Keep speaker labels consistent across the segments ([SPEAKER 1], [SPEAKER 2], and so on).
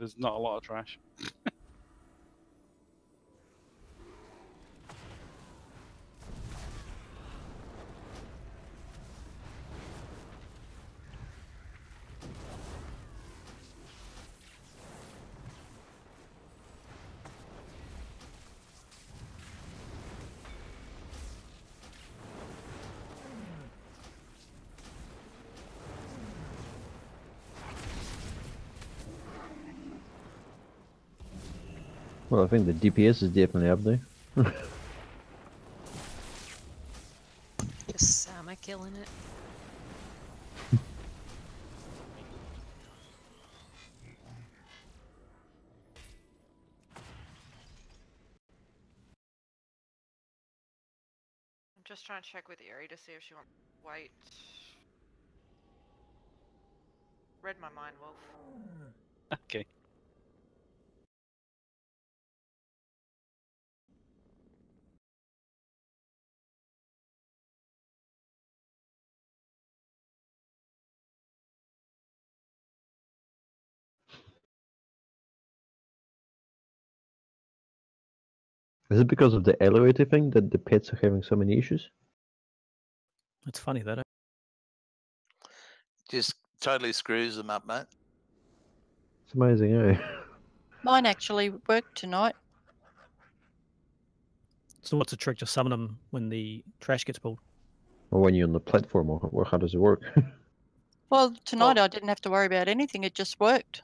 [SPEAKER 1] there's not a lot of trash.
[SPEAKER 2] Well, I think the DPS is definitely up there.
[SPEAKER 3] Just Sama killing it.
[SPEAKER 4] I'm just trying to check with Erie to see if she wants to wait. Read my mind, Wolf.
[SPEAKER 1] Okay.
[SPEAKER 2] Is it because of the elevator thing that the pets are having so many issues?
[SPEAKER 5] It's funny that.
[SPEAKER 6] Just totally screws them up, mate.
[SPEAKER 2] It's amazing, eh?
[SPEAKER 7] Mine actually worked tonight.
[SPEAKER 5] So what's the trick? Just summon them when the trash gets pulled.
[SPEAKER 2] Or when you're on the platform, or how does it work?
[SPEAKER 7] Well, tonight I didn't have to worry about anything. It just worked.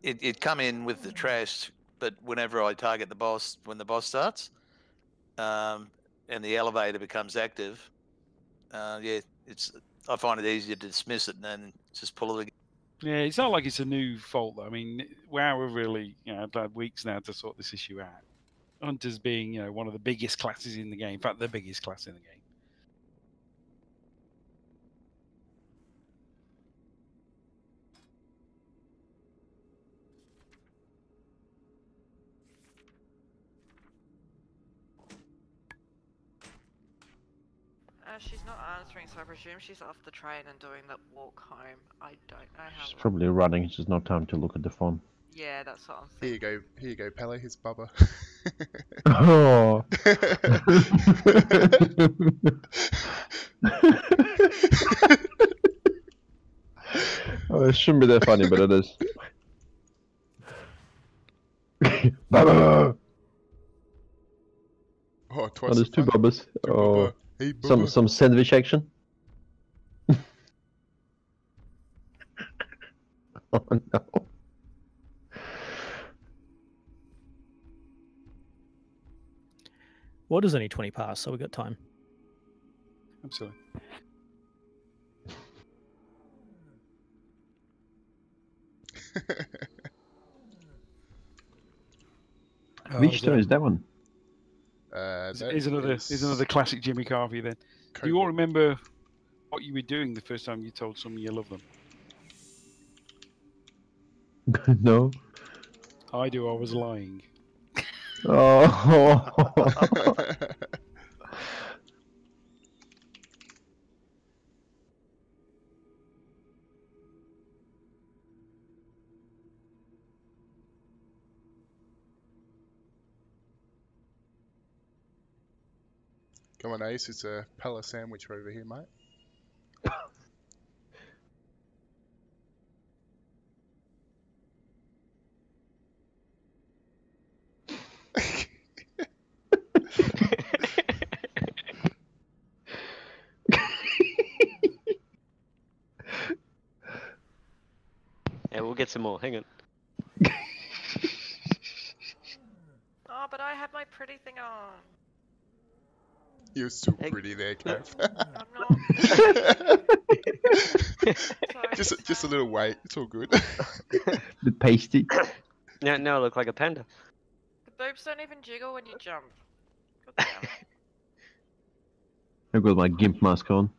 [SPEAKER 6] It come in with the trash, but whenever I target the boss, when the boss starts, and the elevator becomes active, yeah, I find it easier to dismiss it and then just pull it again.
[SPEAKER 1] Yeah, it's not like it's a new fault, though. I mean, WoW have really, had weeks now to sort this issue out. Hunters being, one of the biggest classes in the game. In fact, the biggest class in the game.
[SPEAKER 4] She's not answering, so I presume she's off the train and doing that walk home. I don't know how.
[SPEAKER 2] She's probably running. It's just no time to look at the phone.
[SPEAKER 4] Yeah, that's what I'm
[SPEAKER 8] Here
[SPEAKER 4] thinking.
[SPEAKER 8] you go, Pele. Here's Bubba.
[SPEAKER 2] Oh. Oh, it shouldn't be that funny, but it is. Bubba!
[SPEAKER 8] Oh, twice
[SPEAKER 2] Oh, there's two
[SPEAKER 8] the fun.
[SPEAKER 2] Bubbas.
[SPEAKER 8] Two
[SPEAKER 2] Oh,
[SPEAKER 8] Bubba. Hey, Bubba.
[SPEAKER 2] some sandwich action. Oh no.
[SPEAKER 5] What is only 20 past, so we got time.
[SPEAKER 1] Absolutely.
[SPEAKER 2] Which stone is that one?
[SPEAKER 1] Is another classic Jimmy Carvey then. Do you all remember what you were doing the first time you told someone you love them?
[SPEAKER 2] No.
[SPEAKER 1] I do. I was lying.
[SPEAKER 2] Oh.
[SPEAKER 8] Come on, Ace. It's a Pella sandwich over here, mate.
[SPEAKER 9] Yeah, we'll get some more. Hang on.
[SPEAKER 4] Oh, but I have my pretty thing on.
[SPEAKER 8] You're so pretty there, Kev.
[SPEAKER 4] I'm not.
[SPEAKER 8] just a little wait. It's all good.
[SPEAKER 2] The pasty.
[SPEAKER 9] Now I look like a panda.
[SPEAKER 4] The boobs don't even jiggle when you jump. God damn it.
[SPEAKER 2] I've got my gimp mask on.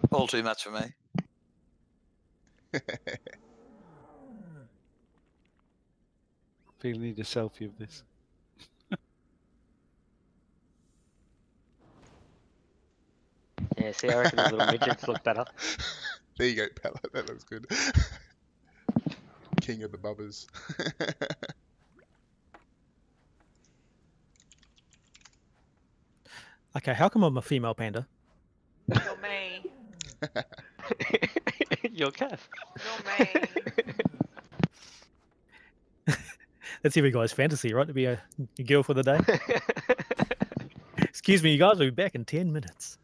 [SPEAKER 6] All too much for me.
[SPEAKER 1] Feel need a selfie of this.
[SPEAKER 9] Yeah, see, I reckon the little midgets look better.
[SPEAKER 8] There you go, Pella. That looks good. King of the bubbers.
[SPEAKER 5] Okay, how come I'm a female panda?
[SPEAKER 4] You're me.
[SPEAKER 9] Your cat.
[SPEAKER 4] You're me.
[SPEAKER 5] That's every guy's fantasy, right? To be a girl for the day. Excuse me, you guys will be back in 10 minutes.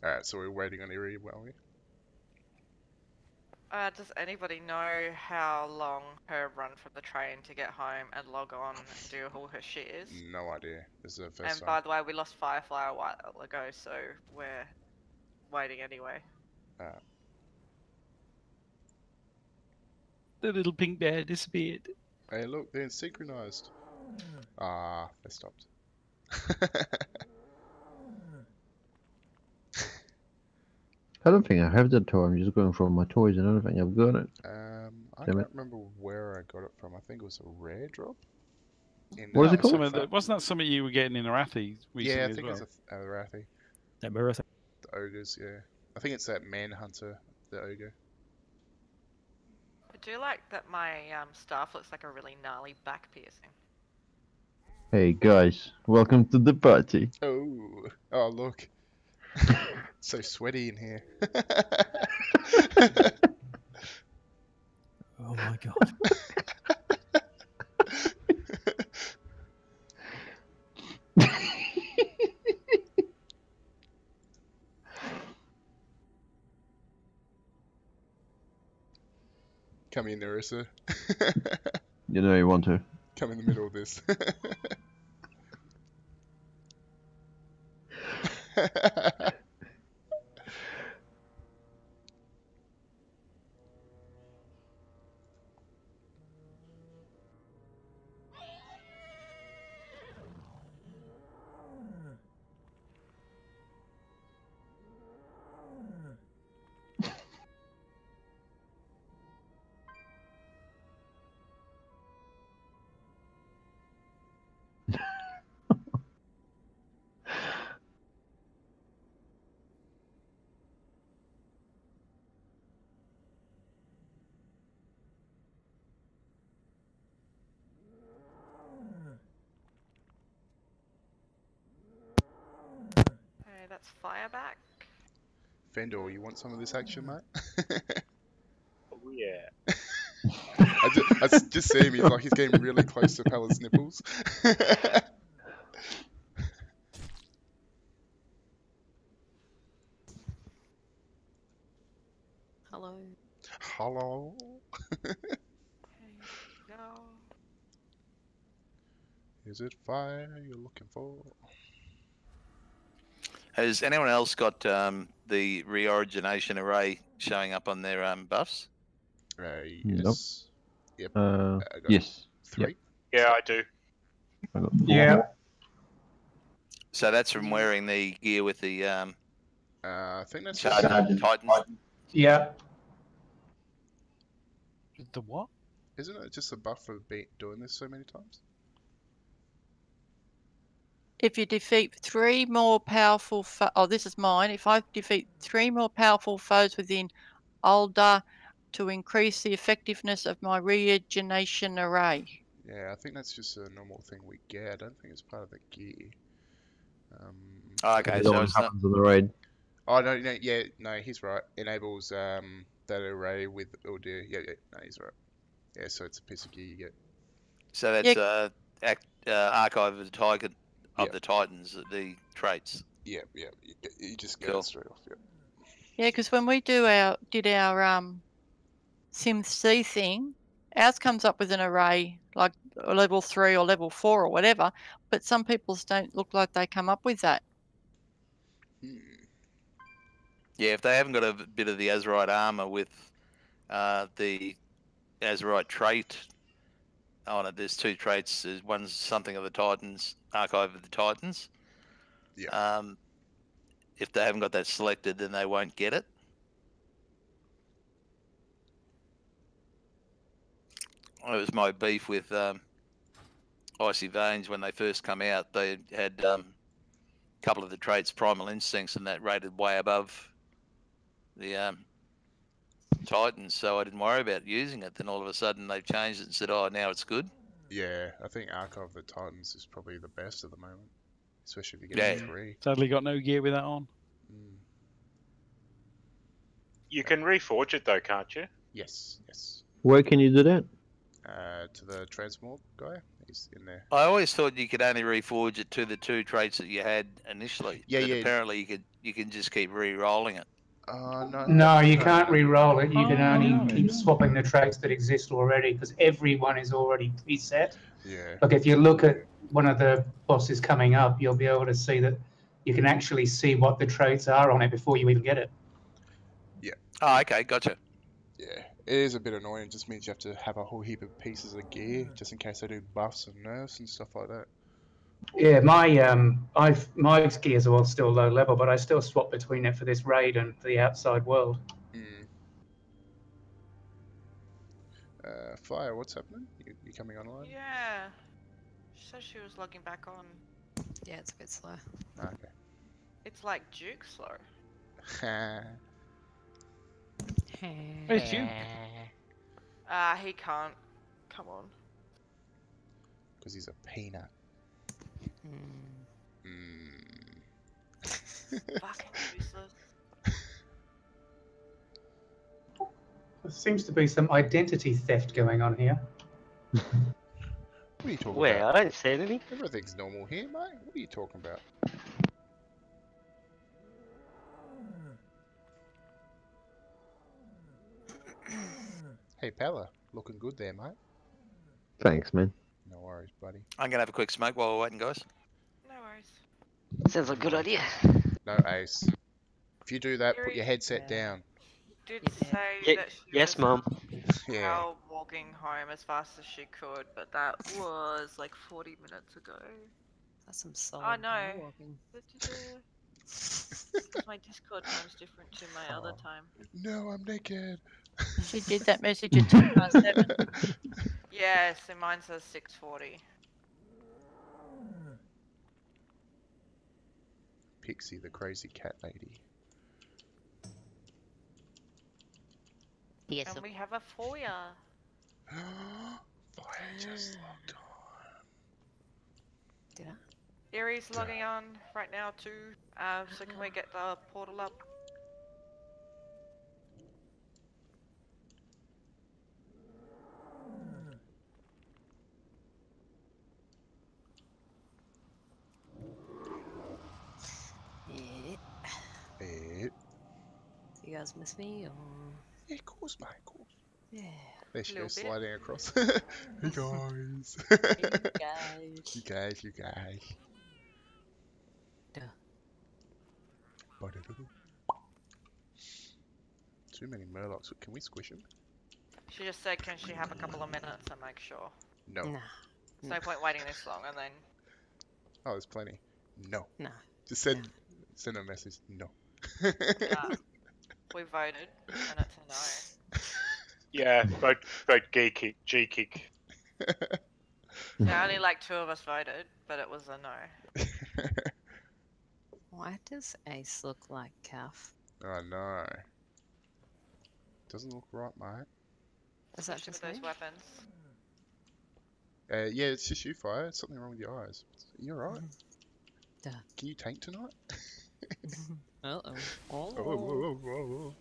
[SPEAKER 8] Alright, so we're waiting on Eerie, are we?
[SPEAKER 4] Does anybody know how long her run from the train to get home and log on and do all her shit is?
[SPEAKER 8] No idea. This is the first
[SPEAKER 4] And
[SPEAKER 8] time.
[SPEAKER 4] by the way, we lost Firefly a while ago, so we're waiting anyway.
[SPEAKER 1] The little pink bear disappeared.
[SPEAKER 8] Hey, look, they're synchronized. Ah, they stopped.
[SPEAKER 2] I don't think I have that toy. I'm just going from my toys and I don't think I've got it.
[SPEAKER 8] I
[SPEAKER 2] Damn it.
[SPEAKER 8] can't remember where I got it from. I think it was a rare drop.
[SPEAKER 2] What is it called?
[SPEAKER 1] Wasn't that something you were getting in Arathi recently
[SPEAKER 8] Yeah, I
[SPEAKER 1] as
[SPEAKER 8] think
[SPEAKER 1] well?
[SPEAKER 8] it's a Arathi.
[SPEAKER 5] That mirror thing.
[SPEAKER 8] The ogres, yeah. I think it's that manhunter, the ogre.
[SPEAKER 4] I do like that my staff looks like a really gnarly back piercing.
[SPEAKER 2] Hey guys, welcome to the party.
[SPEAKER 8] Oh look. So sweaty in here.
[SPEAKER 5] Oh my god.
[SPEAKER 8] Come in, Narissa.
[SPEAKER 2] You know you want to.
[SPEAKER 8] Come in the middle of this.
[SPEAKER 4] Hey, that's Fireback.
[SPEAKER 8] Fendor, you want some of this action, mate?
[SPEAKER 9] Oh yeah.
[SPEAKER 8] I just see him, he's getting really close to Pella's nipples.
[SPEAKER 7] Hello.
[SPEAKER 8] Hello.
[SPEAKER 4] No.
[SPEAKER 8] Is it fire you're looking for?
[SPEAKER 6] Has anyone else got the reorigination array showing up on their buffs?
[SPEAKER 8] Yes. Yep.
[SPEAKER 2] Nope.
[SPEAKER 8] I got
[SPEAKER 2] Yes.
[SPEAKER 8] 3.
[SPEAKER 9] Yeah, I do.
[SPEAKER 2] I got
[SPEAKER 3] Yeah.
[SPEAKER 6] So that's from wearing the gear with the
[SPEAKER 8] I think that's
[SPEAKER 6] Sergeant Titans.
[SPEAKER 3] Yeah.
[SPEAKER 1] The what?
[SPEAKER 8] Isn't it just a buff for doing this so many times?
[SPEAKER 7] If you defeat 3 more powerful oh, this is mine. If I defeat 3 more powerful foes within Uldir to increase the effectiveness of my reorigination array.
[SPEAKER 8] Yeah, I think that's just a normal thing we get. I don't think it's part of the gear.
[SPEAKER 6] Oh, okay,
[SPEAKER 2] It
[SPEAKER 6] so
[SPEAKER 2] only
[SPEAKER 6] it's not.
[SPEAKER 2] happens on the raid.
[SPEAKER 8] Oh no, yeah, no, he's right. Enables that array with Uldir. Yeah, no, he's right. Yeah, so it's a piece of gear you get.
[SPEAKER 6] So that's Archive of the Tiger of
[SPEAKER 8] Yep.
[SPEAKER 6] the Titans, the traits.
[SPEAKER 8] Yeah, you just get
[SPEAKER 6] Cool.
[SPEAKER 8] it straight off. Yeah.
[SPEAKER 7] Yeah, because when we did our SimC thing, ours comes up with an array like a level 3 or level 4 or whatever, but some people's don't look like they come up with that.
[SPEAKER 6] Yeah, if they haven't got a bit of the Azerite armor with the Azerite trait on it, there's 2 traits. One's something of the Titans, Archive of the Titans.
[SPEAKER 8] Yeah.
[SPEAKER 6] If they haven't got that selected, then they won't get it. It was my beef with Icy Veins, when they first come out, they had a couple of the traits, Primal Instincts, and that rated way above the Titans, so I didn't worry about using it. Then all of a sudden they've changed it and said, oh, now it's good.
[SPEAKER 8] Yeah, I think Archive of the Titans is probably the best at the moment, especially if you
[SPEAKER 6] Yeah.
[SPEAKER 8] get 3.
[SPEAKER 1] Sadly, got no gear with that on.
[SPEAKER 8] Mm.
[SPEAKER 9] You can reforge it though, can't you?
[SPEAKER 8] Yes, yes.
[SPEAKER 2] Where can you do that?
[SPEAKER 8] To the Transmog guy, he's in there.
[SPEAKER 6] I always thought you could only reforge it to the 2 traits that you had initially.
[SPEAKER 8] Yeah,
[SPEAKER 6] but
[SPEAKER 8] yeah.
[SPEAKER 6] apparently you can just keep re-rolling it.
[SPEAKER 3] No, you can't re-roll it. You can
[SPEAKER 1] Oh,
[SPEAKER 3] only
[SPEAKER 1] no.
[SPEAKER 3] keep swapping the traits that exist already, because everyone is already preset.
[SPEAKER 8] Yeah.
[SPEAKER 3] Like if you look at one of the bosses coming up, you'll be able to see that you can actually see what the traits are on it before you even get it.
[SPEAKER 6] Oh, okay, gotcha.
[SPEAKER 8] Yeah, it is a bit annoying. It just means you have to have a whole heap of pieces of gear, just in case they do buffs and nerfs and stuff like that.
[SPEAKER 3] Yeah, my my gears are all still low level, but I still swap between it for this raid and for the outside world.
[SPEAKER 8] Mm. Fire, what's happening? You coming online?
[SPEAKER 4] Yeah. She said she was logging back on.
[SPEAKER 10] Yeah, it's a bit slow.
[SPEAKER 8] Okay.
[SPEAKER 4] It's like Duke slow.
[SPEAKER 1] Where's Duke?
[SPEAKER 4] He can't. Come on.
[SPEAKER 8] Because he's a peanut.
[SPEAKER 4] Fucking useless.
[SPEAKER 3] There seems to be some identity theft going on here.
[SPEAKER 8] What are you talking
[SPEAKER 9] Where?
[SPEAKER 8] about?
[SPEAKER 9] I don't see anything.
[SPEAKER 8] Everything's normal here, mate. What are you talking about? Hey, Pella. Looking good there, mate.
[SPEAKER 2] Thanks, man.
[SPEAKER 8] No worries, buddy.
[SPEAKER 6] I'm going to have a quick smoke while we're waiting, guys.
[SPEAKER 4] No worries.
[SPEAKER 9] Sounds like a good idea.
[SPEAKER 8] No, Ace. If you do that, put your headset down.
[SPEAKER 4] Did say
[SPEAKER 9] Ye-
[SPEAKER 4] that she
[SPEAKER 9] yes,
[SPEAKER 4] was
[SPEAKER 9] Mum.
[SPEAKER 8] Yeah.
[SPEAKER 4] now walking home as fast as she could, but that was like 40 minutes ago.
[SPEAKER 10] That's some solid
[SPEAKER 4] Oh no.
[SPEAKER 10] power walking.
[SPEAKER 4] My Discord time's different to my other time.
[SPEAKER 8] No, I'm naked.
[SPEAKER 7] She did that message at 10:07.
[SPEAKER 4] Yeah, so mine says 6:40.
[SPEAKER 8] Pixie, the crazy cat lady.
[SPEAKER 10] Yes.
[SPEAKER 4] And we have a foyer.
[SPEAKER 8] Fire just logged on.
[SPEAKER 10] Did I?
[SPEAKER 4] Erie's logging on right now too. So can we get the portal up?
[SPEAKER 10] You guys miss me or?
[SPEAKER 8] Yeah, of course, mate, of course.
[SPEAKER 10] Yeah.
[SPEAKER 8] There she goes,
[SPEAKER 4] Little bit.
[SPEAKER 8] sliding across. Hey guys. You guys. You guys.
[SPEAKER 10] Duh.
[SPEAKER 8] Too many Murlocs. Can we squish them?
[SPEAKER 4] She just said, can she have a couple of minutes and make sure?
[SPEAKER 8] No.
[SPEAKER 10] Nah.
[SPEAKER 4] There's no point waiting this long and then...
[SPEAKER 8] Oh, there's plenty. No.
[SPEAKER 10] Nah.
[SPEAKER 8] Just send a message. No.
[SPEAKER 4] We voted and it's a no.
[SPEAKER 9] Yeah, vote G kick.
[SPEAKER 4] Yeah, only like 2 of us voted, but it was a no.
[SPEAKER 10] Why does Ace look like Calf?
[SPEAKER 8] Oh no. Doesn't look right, mate.
[SPEAKER 10] Is that
[SPEAKER 4] Especially
[SPEAKER 10] just
[SPEAKER 4] with those
[SPEAKER 10] me?
[SPEAKER 4] weapons.
[SPEAKER 8] Yeah, it's just you, Fire. There's something wrong with your eyes. You're right.
[SPEAKER 10] Duh.
[SPEAKER 8] Can you tank tonight?
[SPEAKER 10] Uh-oh.
[SPEAKER 8] Oh.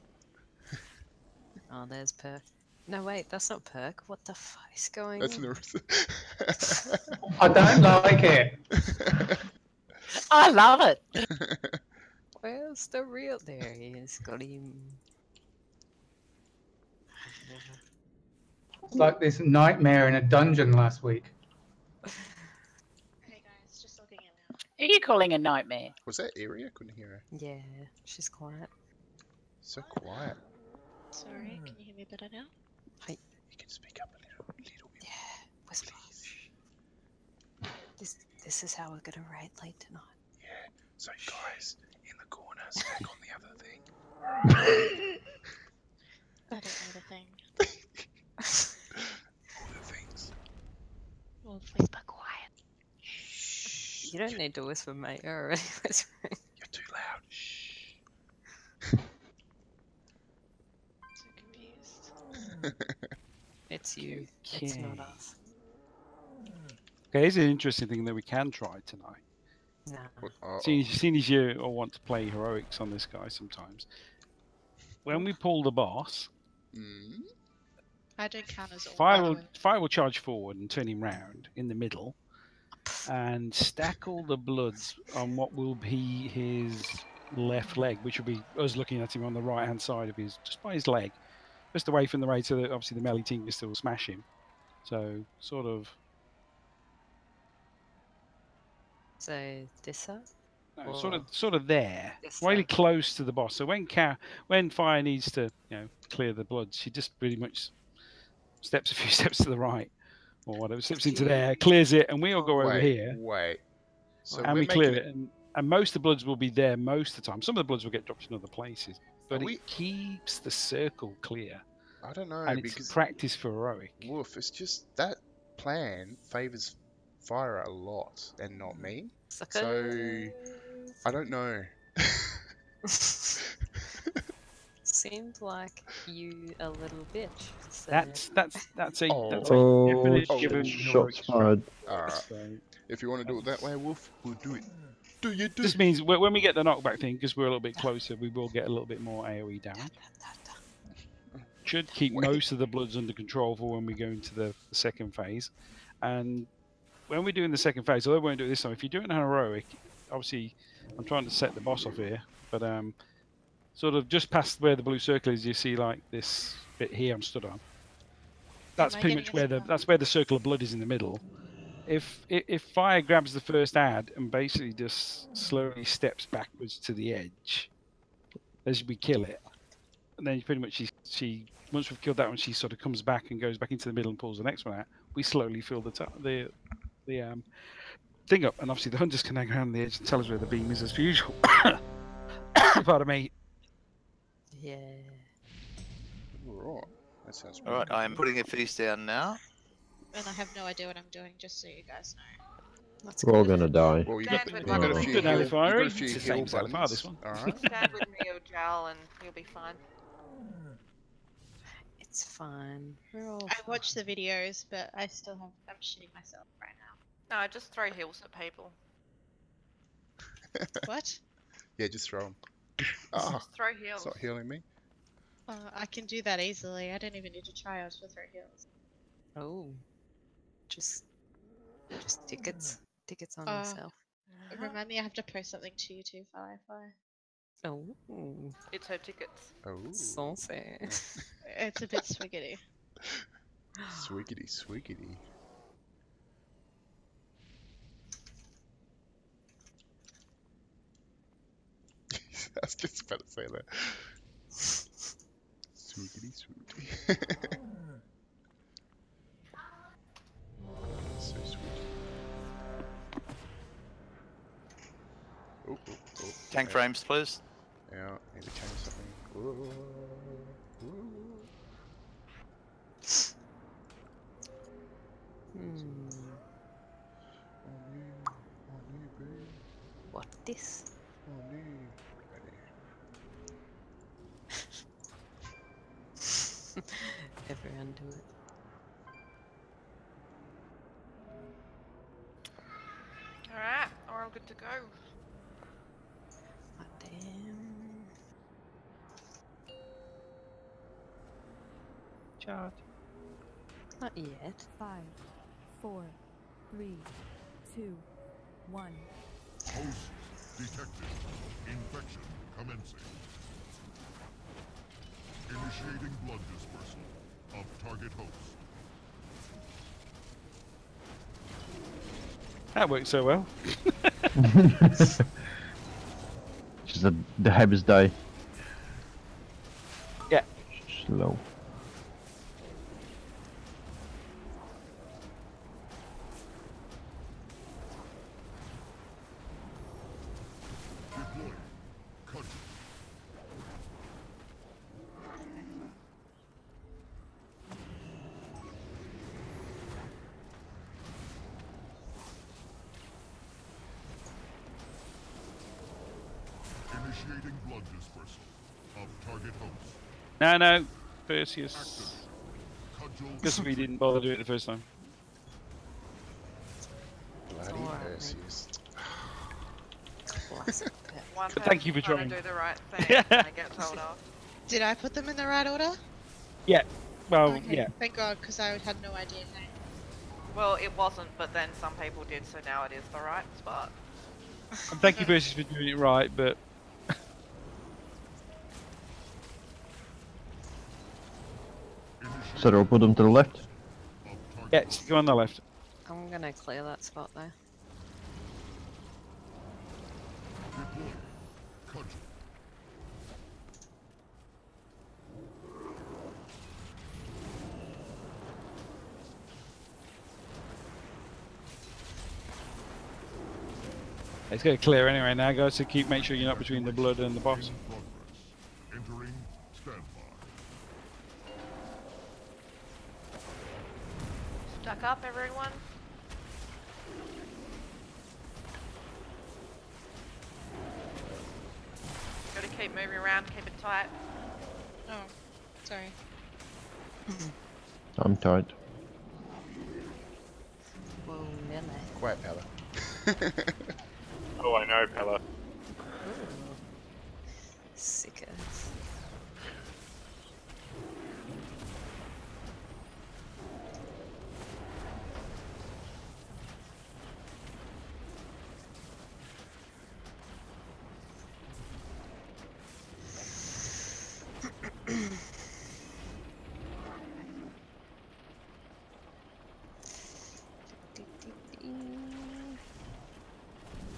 [SPEAKER 10] Oh, there's Perk. No, wait, that's not Perk. What the fuck is going
[SPEAKER 8] That's
[SPEAKER 10] on?
[SPEAKER 8] Narissa.
[SPEAKER 3] I don't like it.
[SPEAKER 10] I love it! Where's the real? There he is. Got him.
[SPEAKER 3] It's like this nightmare in a dungeon last week.
[SPEAKER 11] Hey guys, just logging in now.
[SPEAKER 7] Who are you calling a nightmare?
[SPEAKER 8] Was that Area? I couldn't hear her.
[SPEAKER 10] Yeah, she's quiet.
[SPEAKER 8] So quiet.
[SPEAKER 11] Sorry, can you hear me better now?
[SPEAKER 10] Hey,
[SPEAKER 8] You can speak up a little bit.
[SPEAKER 10] yeah, whisper. This is how we're gonna raid late tonight.
[SPEAKER 8] Yeah. So guys, in the corner, stack on the other thing.
[SPEAKER 11] I don't know the thing.
[SPEAKER 8] All the things.
[SPEAKER 11] Well, whisper quiet.
[SPEAKER 10] You don't need to whisper, mate. You're already whispering.
[SPEAKER 8] You're too loud. Shh.
[SPEAKER 11] So confused.
[SPEAKER 10] It's you. It's not us.
[SPEAKER 1] Okay, here's an interesting thing that we can try tonight.
[SPEAKER 10] Nah.
[SPEAKER 1] Seeing as you all want to play heroics on this guy sometimes, when we pull the boss,
[SPEAKER 11] I don't count as all.
[SPEAKER 1] Fire will charge forward and turn him round in the middle, and stack all the bloods on what will be his left leg, which will be us looking at him on the right hand side of his, just by his leg, just away from the raid, so that obviously the melee team can still smash him. So sort of.
[SPEAKER 10] So this side?
[SPEAKER 1] No, sort of there,
[SPEAKER 10] This
[SPEAKER 1] really
[SPEAKER 10] side?
[SPEAKER 1] close to the boss. So when Fire needs to, clear the blood, she just pretty much steps a few steps to the right, or whatever, slips into there, clears it, and we all go over here.
[SPEAKER 8] Wait. So
[SPEAKER 1] and we clear it, and most of the bloods will be there most of the time. Some of the bloods will get dropped in other places, but it keeps the circle clear.
[SPEAKER 8] I don't know,
[SPEAKER 1] and
[SPEAKER 8] because
[SPEAKER 1] it's practice for heroic.
[SPEAKER 8] Wolf, it's just that plan favors Fire a lot and not me. So I don't know.
[SPEAKER 10] Seemed like you a little bitch. So.
[SPEAKER 1] That's a
[SPEAKER 2] Oh,
[SPEAKER 1] definite
[SPEAKER 2] shots fired.
[SPEAKER 8] If you want to do it that way, Wolf, we'll do it. Do you do?
[SPEAKER 1] This means when we get the knockback thing, because we're a little bit closer, we will get a little bit more AoE damage. Should keep most of the bloods under control for when we go into the second phase. And when we're doing the second phase, although we won't do it this time, if you're doing an heroic, obviously I'm trying to set the boss off here, but sort of just past where the blue circle is, you see like this bit here I'm stood on. That's pretty much where the circle of blood is in the middle. If Fire grabs the first ad and basically just slowly steps backwards to the edge as we kill it, and then pretty much she once we've killed that one, she sort of comes back and goes back into the middle and pulls the next one out. We slowly fill the thing up, and obviously the hunters can hang around the edge and tell us where the beam is as usual. Pardon me.
[SPEAKER 10] Yeah.
[SPEAKER 8] Right. That sounds
[SPEAKER 6] All right, I am putting a feast down now.
[SPEAKER 11] And I have no idea what I'm doing, just so you guys know.
[SPEAKER 2] We're all gonna die.
[SPEAKER 8] Well, you
[SPEAKER 4] Stand
[SPEAKER 8] got
[SPEAKER 4] with
[SPEAKER 8] a few
[SPEAKER 1] Good
[SPEAKER 8] heal,
[SPEAKER 1] Fire.
[SPEAKER 8] you got a few
[SPEAKER 1] It's the
[SPEAKER 8] heal
[SPEAKER 1] same so far,
[SPEAKER 8] buttons.
[SPEAKER 1] this one.
[SPEAKER 8] All right.
[SPEAKER 4] Stand with me or Jal and you'll be fine.
[SPEAKER 10] It's fine. We're all
[SPEAKER 11] I watched the videos, but I'm shitting myself right now.
[SPEAKER 4] No, just throw heals at people.
[SPEAKER 11] What?
[SPEAKER 8] Yeah, just throw them.
[SPEAKER 4] Just throw heals.
[SPEAKER 8] It's not healing me.
[SPEAKER 11] I can do that easily. I don't even need to try. I was just throw heals.
[SPEAKER 10] Oh. Just tickets. Tickets on yourself.
[SPEAKER 11] Remind me, I have to post something to you too, Firefly.
[SPEAKER 10] Oh.
[SPEAKER 4] It's her tickets.
[SPEAKER 8] Oh.
[SPEAKER 10] Saucy.
[SPEAKER 11] It's a bit swiggity.
[SPEAKER 8] Swiggity, swiggity. I was just about to say that. Swiggity, swiggity. So sweet. Oh, oh, oh.
[SPEAKER 6] Tank frames, please.
[SPEAKER 8] Yeah, need to change something. Whoa. Whoa.
[SPEAKER 10] What this? Everyone do it.
[SPEAKER 4] Alright, we're all good to go.
[SPEAKER 10] Oh, damn.
[SPEAKER 5] Charge.
[SPEAKER 10] Not yet.
[SPEAKER 12] 5, 4, 3, 2, 1.
[SPEAKER 13] Host detected. Infection commencing. Initiating blood dispersal of target host.
[SPEAKER 1] That worked so well.
[SPEAKER 2] Just the habits die.
[SPEAKER 1] Yeah.
[SPEAKER 2] Slow.
[SPEAKER 13] Deploying. Cut. Initiating blood dispersal of target host.
[SPEAKER 1] No, Perseus.
[SPEAKER 13] Cudgel.
[SPEAKER 1] Guess we didn't bother doing it the first time.
[SPEAKER 8] Bloody
[SPEAKER 10] Alright, mate.
[SPEAKER 8] Perseus.
[SPEAKER 10] Classic.
[SPEAKER 4] One
[SPEAKER 1] But thank you for
[SPEAKER 4] person's
[SPEAKER 1] trying.
[SPEAKER 4] to do the right thing. And they get told off.
[SPEAKER 11] Did I put them in the right order?
[SPEAKER 1] Yeah. Well,
[SPEAKER 11] Okay,
[SPEAKER 1] yeah.
[SPEAKER 11] thank God, because I had no idea.
[SPEAKER 4] Well, it wasn't, but then some people did, so now it is the right spot.
[SPEAKER 1] And thank you, Perseus, for doing it right, but
[SPEAKER 2] So I'll put them to the left.
[SPEAKER 1] yeah, go on the left.
[SPEAKER 10] I'm gonna clear that spot there.
[SPEAKER 13] Deploy. Cudgel.
[SPEAKER 1] It's going to clear anyway now, guys, so make sure you're not between the blood and the boss.
[SPEAKER 13] In progress. Entering standby.
[SPEAKER 4] Stuck up, everyone. Gotta keep moving around, keep it tight.
[SPEAKER 11] Oh, sorry.
[SPEAKER 2] I'm tired.
[SPEAKER 10] Whoa, Nelly.
[SPEAKER 8] Quiet, Pella.
[SPEAKER 9] Oh, I know, Pella.
[SPEAKER 10] Sickers.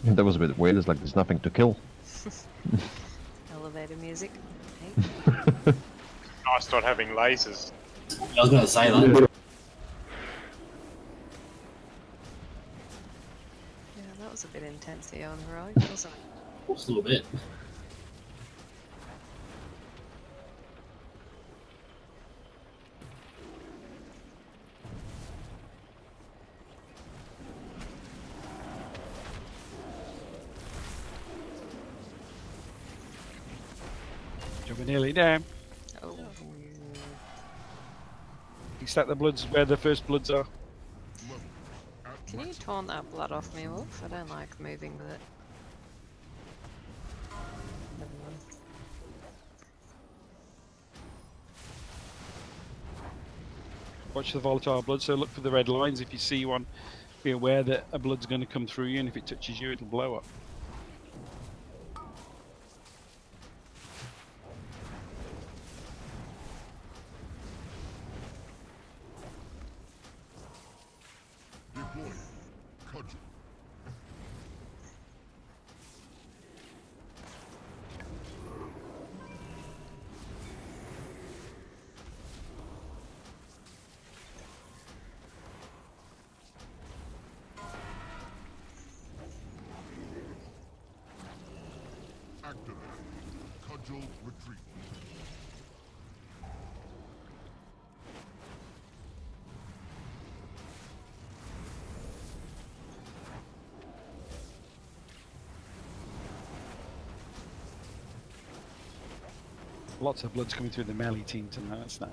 [SPEAKER 2] That was a bit weird. It's like there's nothing to kill.
[SPEAKER 10] Elevator music.
[SPEAKER 9] Nice not having lasers.
[SPEAKER 14] I was going to say that.
[SPEAKER 10] Yeah, that was a bit intense here on heroic, wasn't it?
[SPEAKER 14] Just a little bit.
[SPEAKER 1] We're nearly there.
[SPEAKER 10] Oh.
[SPEAKER 1] You stack the bloods where the first bloods are.
[SPEAKER 10] Can you taunt that blood off me, Wolf? I don't like moving with it. Never mind.
[SPEAKER 1] Watch the volatile blood, so look for the red lines. If you see one, be aware that a blood's going to come through you, and if it touches you, it'll blow up.
[SPEAKER 13] Deploy. Cudgel. Activate. Cudgel retrieval.
[SPEAKER 1] Lots of blood's coming through the melee team tonight. That's nice.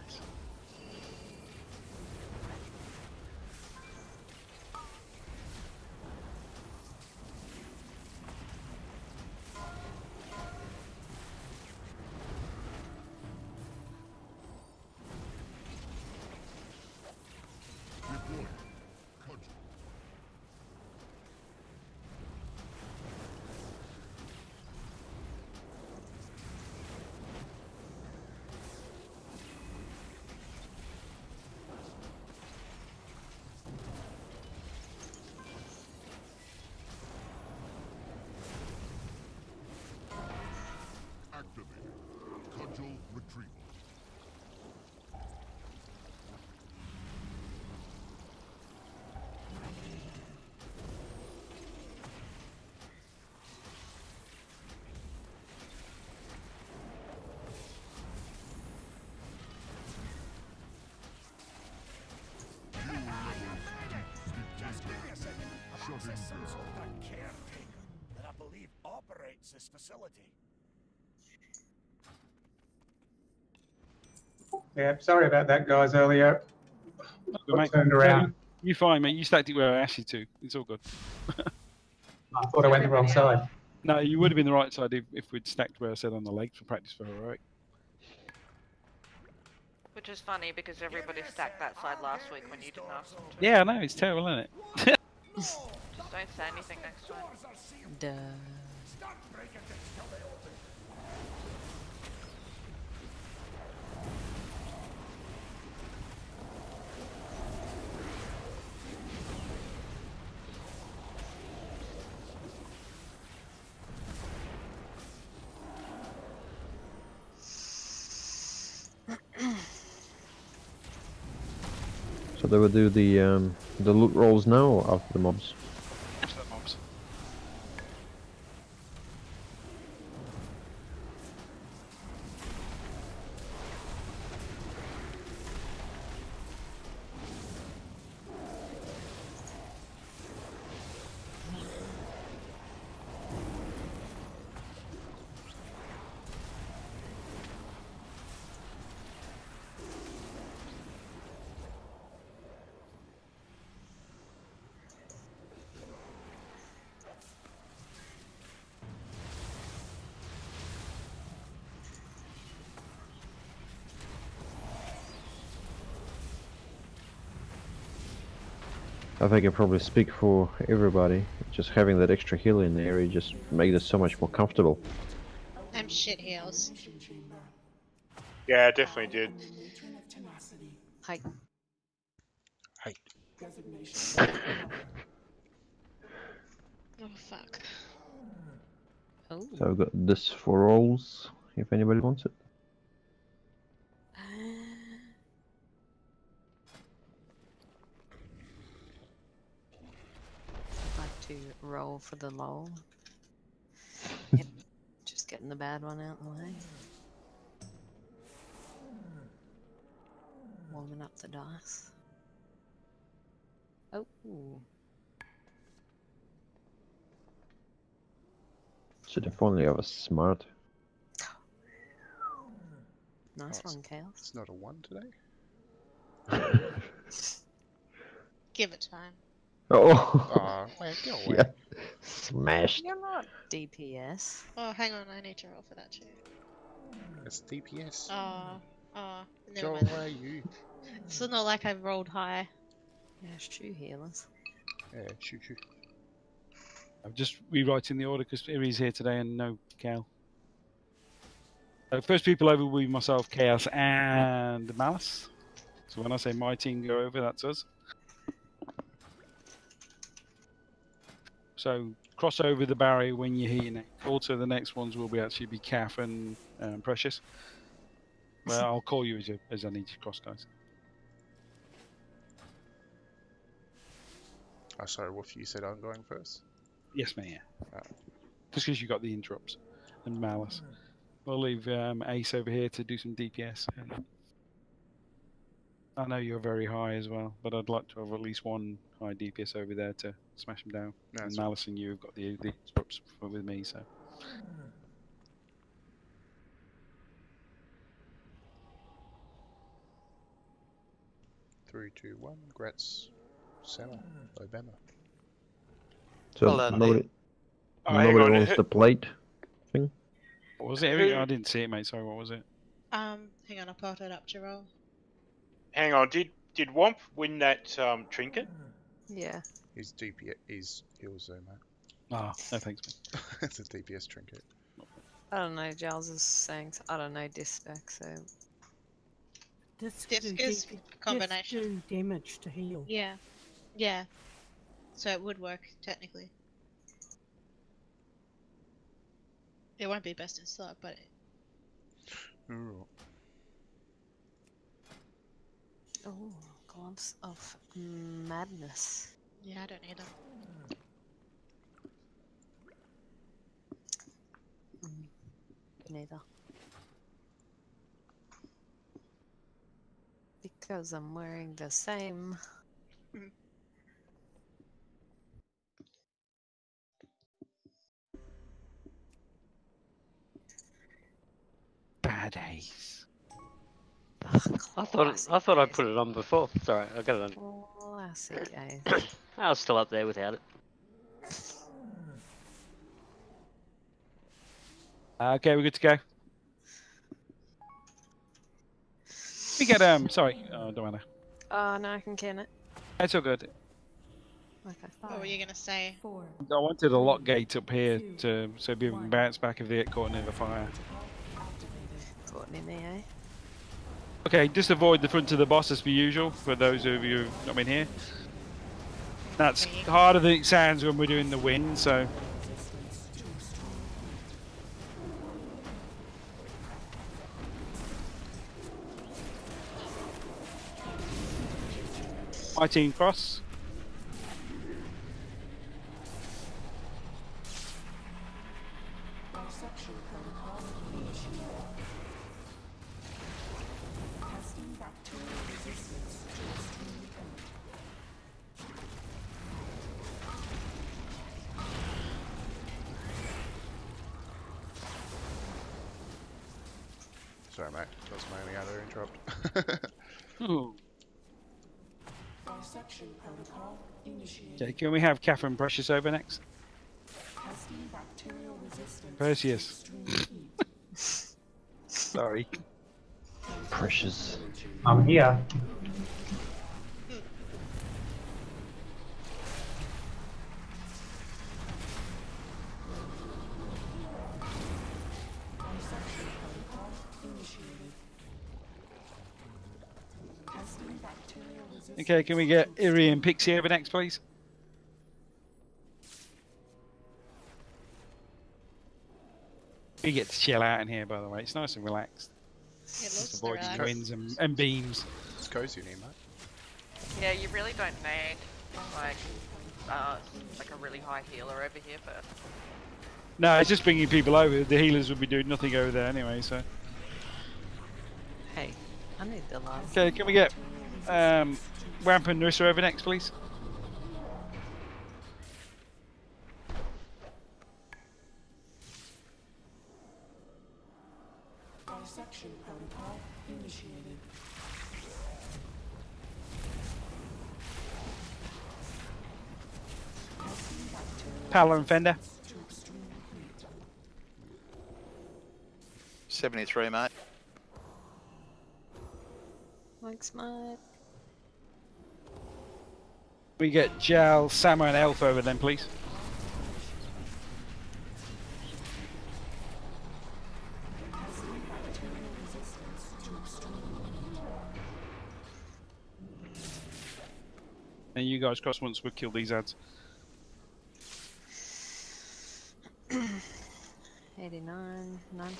[SPEAKER 13] Deploy. Cudgel. Activated. Cudgel retrieval.
[SPEAKER 15] Shut him down. The caretaker that I believe operates this facility.
[SPEAKER 3] Yeah, sorry about that, guys, earlier.
[SPEAKER 1] Good, mate.
[SPEAKER 3] Turned
[SPEAKER 1] No,
[SPEAKER 3] around.
[SPEAKER 1] you're fine, mate. You stacked it where I asked you to. It's all good.
[SPEAKER 3] I thought I went the wrong side.
[SPEAKER 1] No, you would have been the right side if we'd stacked where I said on the legs for practice for heroic.
[SPEAKER 4] Which is funny because everybody stacked that side last week when you didn't ask them to.
[SPEAKER 1] Yeah, I know. It's terrible, isn't it?
[SPEAKER 4] Just don't say anything next time.
[SPEAKER 10] Duh.
[SPEAKER 2] So they will do the loot rolls now or after the mobs?
[SPEAKER 1] After the mobs.
[SPEAKER 2] I think I probably speak for everybody. Just having that extra heal in the area just makes it so much more comfortable.
[SPEAKER 11] I'm shit heals.
[SPEAKER 9] Yeah, it definitely did.
[SPEAKER 10] Hi.
[SPEAKER 8] Hey.
[SPEAKER 11] Oh fuck.
[SPEAKER 10] Oh.
[SPEAKER 2] So I've got this for rolls, if anybody wants it.
[SPEAKER 10] I'd like to roll for the lull. Yep. Just getting the bad one out of the way. Warming up the dice. Oh.
[SPEAKER 2] Should if only I was smart.
[SPEAKER 10] Nice
[SPEAKER 8] Oh,
[SPEAKER 10] one, Chaos.
[SPEAKER 8] It's not a 1 today?
[SPEAKER 11] Give it time.
[SPEAKER 2] Oh!
[SPEAKER 8] Aw, man, get away.
[SPEAKER 2] Yeah. Smashed.
[SPEAKER 10] You're not DPS.
[SPEAKER 11] Oh, hang on, I need to roll for that too.
[SPEAKER 8] It's DPS.
[SPEAKER 11] Oh, never
[SPEAKER 8] Go
[SPEAKER 11] mind.
[SPEAKER 8] away, you.
[SPEAKER 11] It's not like I've rolled high.
[SPEAKER 10] Yeah, shoe healers.
[SPEAKER 8] Yeah, shoot you.
[SPEAKER 1] I'm just rewriting the order because Iri's here today and no Cal. First people over will be myself, Chaos, and Malice. So when I say my team go over, that's us. So cross over the barrier when you're heating it. Also, the next ones will be actually be Calf and Precious. Well, I'll call you as I need to cross, guys.
[SPEAKER 8] Oh, sorry, Wolf, you said I'm going first?
[SPEAKER 1] Yes, mate. Yeah. Just because you got the interrupts and Malice. We'll leave Ace over here to do some DPS. And I know you're very high as well, but I'd like to have at least one high DPS over there to smash them down.
[SPEAKER 8] No,
[SPEAKER 1] and Malice and you have got the interrupts with me, so.
[SPEAKER 8] 3, 2, 1. Grats. Sama. Obama.
[SPEAKER 2] So
[SPEAKER 6] Well done,
[SPEAKER 2] nobody,
[SPEAKER 9] Oh, hang
[SPEAKER 2] nobody
[SPEAKER 9] on.
[SPEAKER 2] wants the plate thing?
[SPEAKER 1] What was it, Eric? I didn't see it, mate. Sorry, what was it?
[SPEAKER 11] Hang on, I pulled it up to roll.
[SPEAKER 9] Hang on. Did Womp win that trinket?
[SPEAKER 10] Yeah.
[SPEAKER 8] He's DPS. He's heals though, mate.
[SPEAKER 1] Ah, no thanks, mate.
[SPEAKER 8] It's a DPS trinket.
[SPEAKER 10] I don't know, Giles is saying, I don't know dispec, so.
[SPEAKER 11] Disc is combination.
[SPEAKER 15] Do damage to heal.
[SPEAKER 11] Yeah. Yeah. So it would work, technically. It won't be best in slot, but...
[SPEAKER 8] Ooh.
[SPEAKER 10] Oh, gloves of madness.
[SPEAKER 11] Yeah, I don't need them.
[SPEAKER 10] Neither. Because I'm wearing the same.
[SPEAKER 1] Bad Ace.
[SPEAKER 10] I thought I put it on before. It's alright, I got it on. Classic ace.
[SPEAKER 5] I was still up there without it.
[SPEAKER 1] Okay, we're good to go. We get sorry, don't matter.
[SPEAKER 10] Oh no, I can can it.
[SPEAKER 1] It's all good.
[SPEAKER 10] Okay.
[SPEAKER 11] What were you gonna say?
[SPEAKER 1] I wanted a lock gate up here to so people can bounce back if they get caught near the fire.
[SPEAKER 10] Caught in there, eh?
[SPEAKER 1] Okay, just avoid the front of the boss as per usual for those of you who've not been here. That's harder than it sounds when we're doing the wind, so. My team cross.
[SPEAKER 8] Sorry, mate. That was my only other interrupt.
[SPEAKER 1] Ooh. Okay, can we have Catherine Precious over next? Perseus. Sorry.
[SPEAKER 2] Precious.
[SPEAKER 3] I'm here.
[SPEAKER 1] Okay, can we get Iri and Pixie over next, please? We get to chill out in here, by the way. It's nice and relaxed. Just avoiding winds and beams.
[SPEAKER 8] It's cozy in here, mate.
[SPEAKER 4] Yeah, you really don't need like a really high healer over here, but
[SPEAKER 1] No, it's just bringing people over. The healers would be doing nothing over there anyway, so.
[SPEAKER 10] Hey, I need the last.
[SPEAKER 1] Okay, can we get Wamp and Narissa over next, please?
[SPEAKER 15] Dissection protocol initiated.
[SPEAKER 1] Paolo and Fender.
[SPEAKER 6] 73, mate.
[SPEAKER 10] Thanks, mate.
[SPEAKER 1] We get Jal, Samo and Elf over then, please. And you guys cross once we kill these ads.
[SPEAKER 10] 89, 90.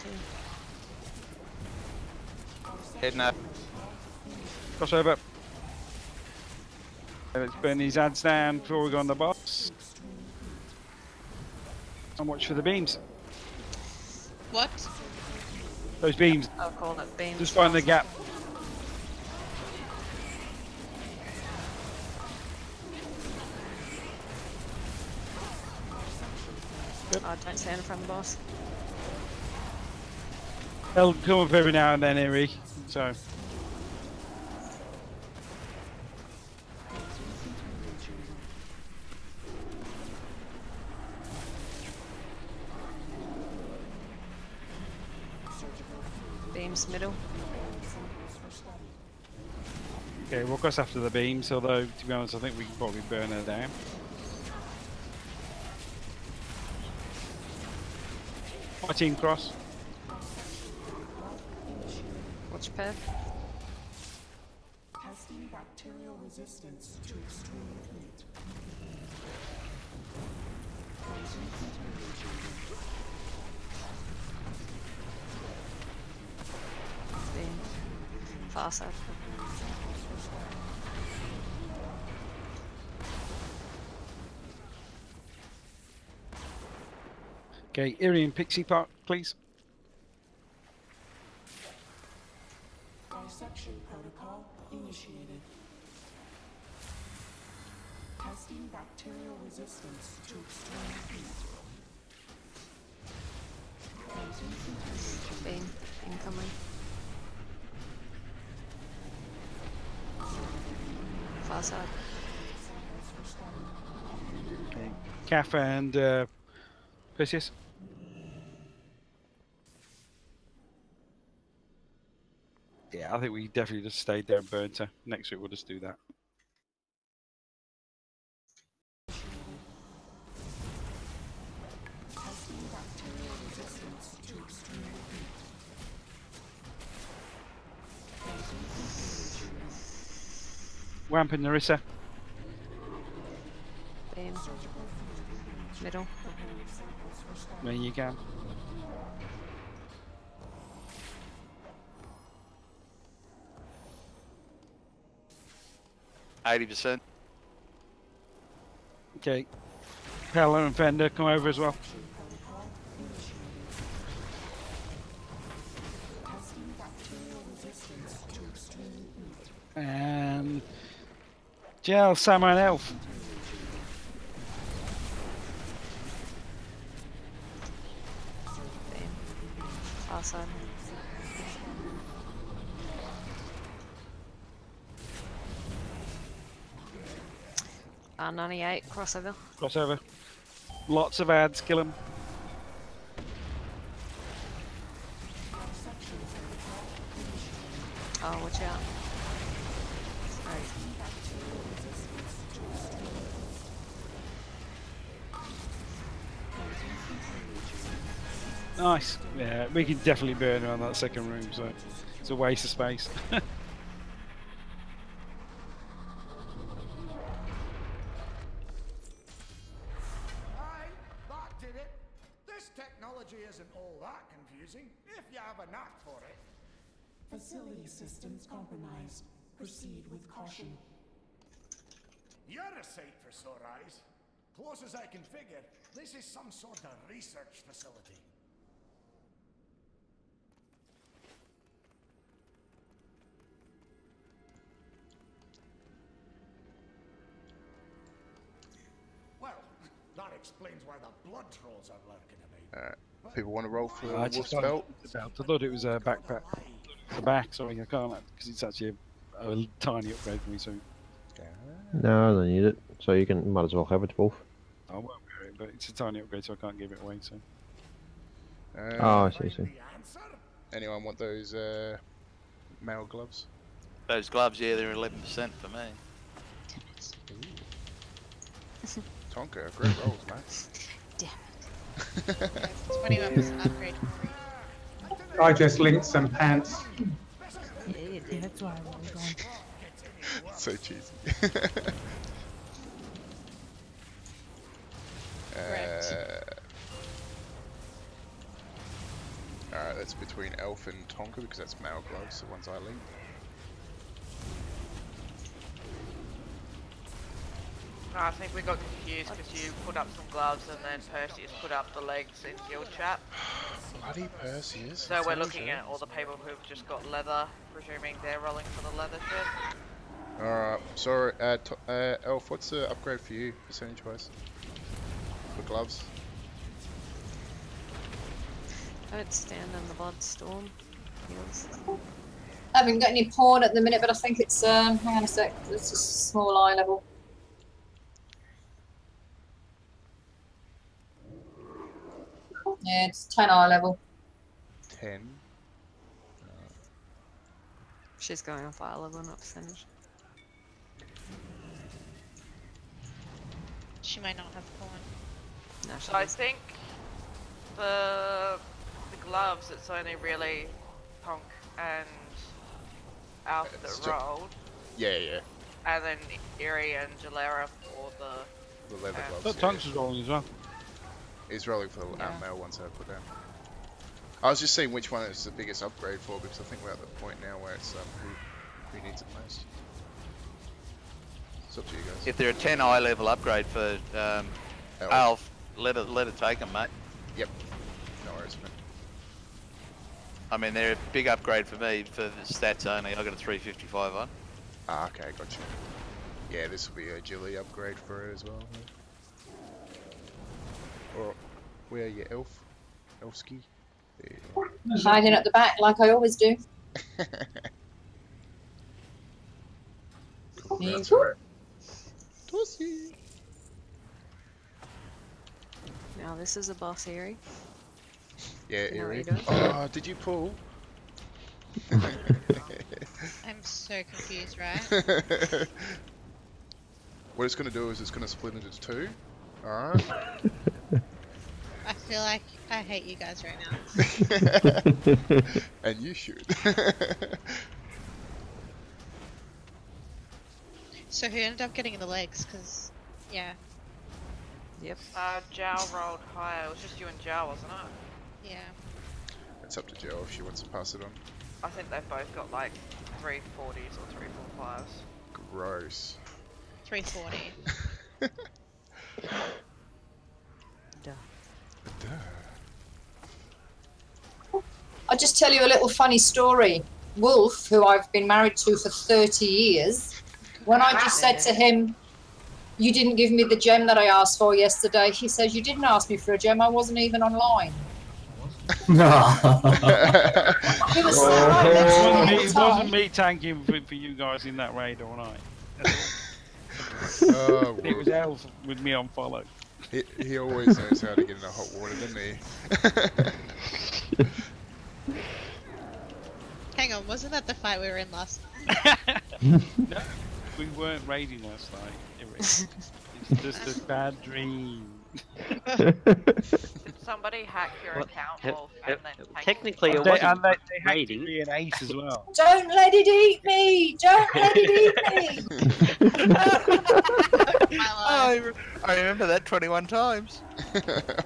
[SPEAKER 6] Heading up.
[SPEAKER 1] Cross over. Let's burn these ads down before we go on the boss. And watch for the beams.
[SPEAKER 11] What?
[SPEAKER 1] Those beams.
[SPEAKER 10] I'll call it beams.
[SPEAKER 1] Just find the gap.
[SPEAKER 10] Oh, don't stand in front of the boss.
[SPEAKER 1] They'll come up every now and then, Iri. So.
[SPEAKER 10] Beams middle.
[SPEAKER 1] Okay, we'll cross after the beams, although, to be honest, I think we can probably burn her down. My team cross.
[SPEAKER 10] Watch path.
[SPEAKER 15] Testing bacterial resistance to extreme heat.
[SPEAKER 10] Beam. Far side.
[SPEAKER 1] Okay, Iri and Pixie Park, please.
[SPEAKER 15] Dissection protocol initiated. Testing bacterial resistance to extreme heat.
[SPEAKER 10] Beam incoming. Far side.
[SPEAKER 1] Okay. Kath and Perseus. Yeah, I think we definitely just stayed there and burnt her. Next week we'll just do that. Wamp and Narissa.
[SPEAKER 10] Beam. Middle.
[SPEAKER 1] When you can.
[SPEAKER 6] %.
[SPEAKER 1] Okay. Paolo and Fender come over as well. And Gel, Samurai and Elf.
[SPEAKER 10] Far side. R98 crossover.
[SPEAKER 1] Crossover. Lots of ads, kill them.
[SPEAKER 10] Oh, watch out. Sorry.
[SPEAKER 1] Nice. Yeah, we can definitely burn around that second room, so it's a waste of space.
[SPEAKER 15] Isn't all that confusing if you have a knack for it. Facility systems compromised. Proceed with caution. You're a sight for sore eyes. Close as I can figure, this is some sort of research facility. Well, that explains why the blood trolls are lurking about.
[SPEAKER 8] Alright. People want to roll for the
[SPEAKER 1] I
[SPEAKER 8] wolf's
[SPEAKER 1] just
[SPEAKER 8] belt?
[SPEAKER 1] I thought it was a backpack. The back, sorry, I can't, because it's actually a tiny upgrade for me, so.
[SPEAKER 2] No, I don't need it. So you can might as well have it, Wolf.
[SPEAKER 1] I won't wear it, but it's a tiny upgrade, so I can't give it away, so.
[SPEAKER 2] Oh, I see.
[SPEAKER 8] Anyone want those mail gloves?
[SPEAKER 6] Those gloves, yeah, they're 11% for me.
[SPEAKER 8] Tonka, great rolls, mate.
[SPEAKER 10] Damn.
[SPEAKER 11] 21% upgrade.
[SPEAKER 3] I just linked some pants.
[SPEAKER 10] Yeah, you did.
[SPEAKER 12] That's why I rolled on.
[SPEAKER 8] So cheesy. Alright, that's between Elf and Tonka because that's mail gloves, the ones I linked.
[SPEAKER 4] No, I think we got confused because you put up some gloves and then Perseus put up the legs in guild chat.
[SPEAKER 8] Bloody Perseus.
[SPEAKER 4] So we're looking at all the people who've just got leather, presuming they're rolling for the leather shit.
[SPEAKER 8] Alright, sorry, Elf, what's the upgrade for you, percentage-wise? For gloves?
[SPEAKER 10] Don't stand in the blood storm. Heals.
[SPEAKER 16] I haven't got any porn at the minute, but I think it's, hang on a sec, it's just small eye level. Yeah, it's 10 eye level.
[SPEAKER 8] 10?
[SPEAKER 10] She's going off eye level, not percentage.
[SPEAKER 11] She might not have porn.
[SPEAKER 10] No,
[SPEAKER 4] So I think the gloves, it's only really Tonk and Alf that rolled.
[SPEAKER 8] Yeah.
[SPEAKER 4] And then Erie and Jalera for the
[SPEAKER 8] leather gloves.
[SPEAKER 1] But Tonk's is rolling as well.
[SPEAKER 8] He's rolling for the mail ones I put down. I was just seeing which one is the biggest upgrade for because I think we're at the point now where it's who needs it most. It's up to you guys.
[SPEAKER 6] If they're a 10 eye level upgrade for Alf, let it take them, mate.
[SPEAKER 8] Yep. No worries, man.
[SPEAKER 6] I mean, they're a big upgrade for me for the stats only. I got a 355 on.
[SPEAKER 8] Ah, okay, gotcha. Yeah, this will be a agility upgrade for her as well. Or where are you, Elf? Elfski? There you are.
[SPEAKER 16] Hiding at the back like I always do.
[SPEAKER 8] Cool, that's right. Pussy.
[SPEAKER 10] Now this is a boss area.
[SPEAKER 8] Yeah,
[SPEAKER 10] You know what
[SPEAKER 8] Eerie.
[SPEAKER 10] you're doing?
[SPEAKER 8] Oh, did you pull?
[SPEAKER 11] I'm so confused, right?
[SPEAKER 8] What it's going to do is it's going to split into two. Alright.
[SPEAKER 11] I feel like I hate you guys right now.
[SPEAKER 8] And you should.
[SPEAKER 11] So who ended up getting in the legs? Because, yeah.
[SPEAKER 10] Yep.
[SPEAKER 4] Jow rolled higher. It was just you and Jow, wasn't it?
[SPEAKER 11] Yeah.
[SPEAKER 8] It's up to Jill if she wants to pass it on.
[SPEAKER 4] I think they've both got like 340s or 345s.
[SPEAKER 8] Gross.
[SPEAKER 11] 340.
[SPEAKER 10] Duh.
[SPEAKER 16] I'll just tell you a little funny story. Wolf, who I've been married to for 30 years, when I just said to him, "You didn't give me the gem that I asked for yesterday," he says, "You didn't ask me for a gem, I wasn't even online." He was sat right next to me all the
[SPEAKER 1] It
[SPEAKER 16] time.
[SPEAKER 1] wasn't me tanking for you guys in that raid all night.
[SPEAKER 8] Oh,
[SPEAKER 1] It was Elf with me on follow.
[SPEAKER 8] He always knows how to get into hot water, doesn't he?
[SPEAKER 11] Hang on, wasn't that the fight we were in last
[SPEAKER 1] night? No, we weren't raiding last night. It's just a bad dream.
[SPEAKER 4] Did somebody hack your account, Wolf, and then take
[SPEAKER 10] Technically, it
[SPEAKER 1] They
[SPEAKER 10] wasn't
[SPEAKER 1] hacked
[SPEAKER 10] raiding.
[SPEAKER 1] me an ace as well.
[SPEAKER 16] Don't let it eat me! Don't let it eat me!
[SPEAKER 6] I remember that 21 times.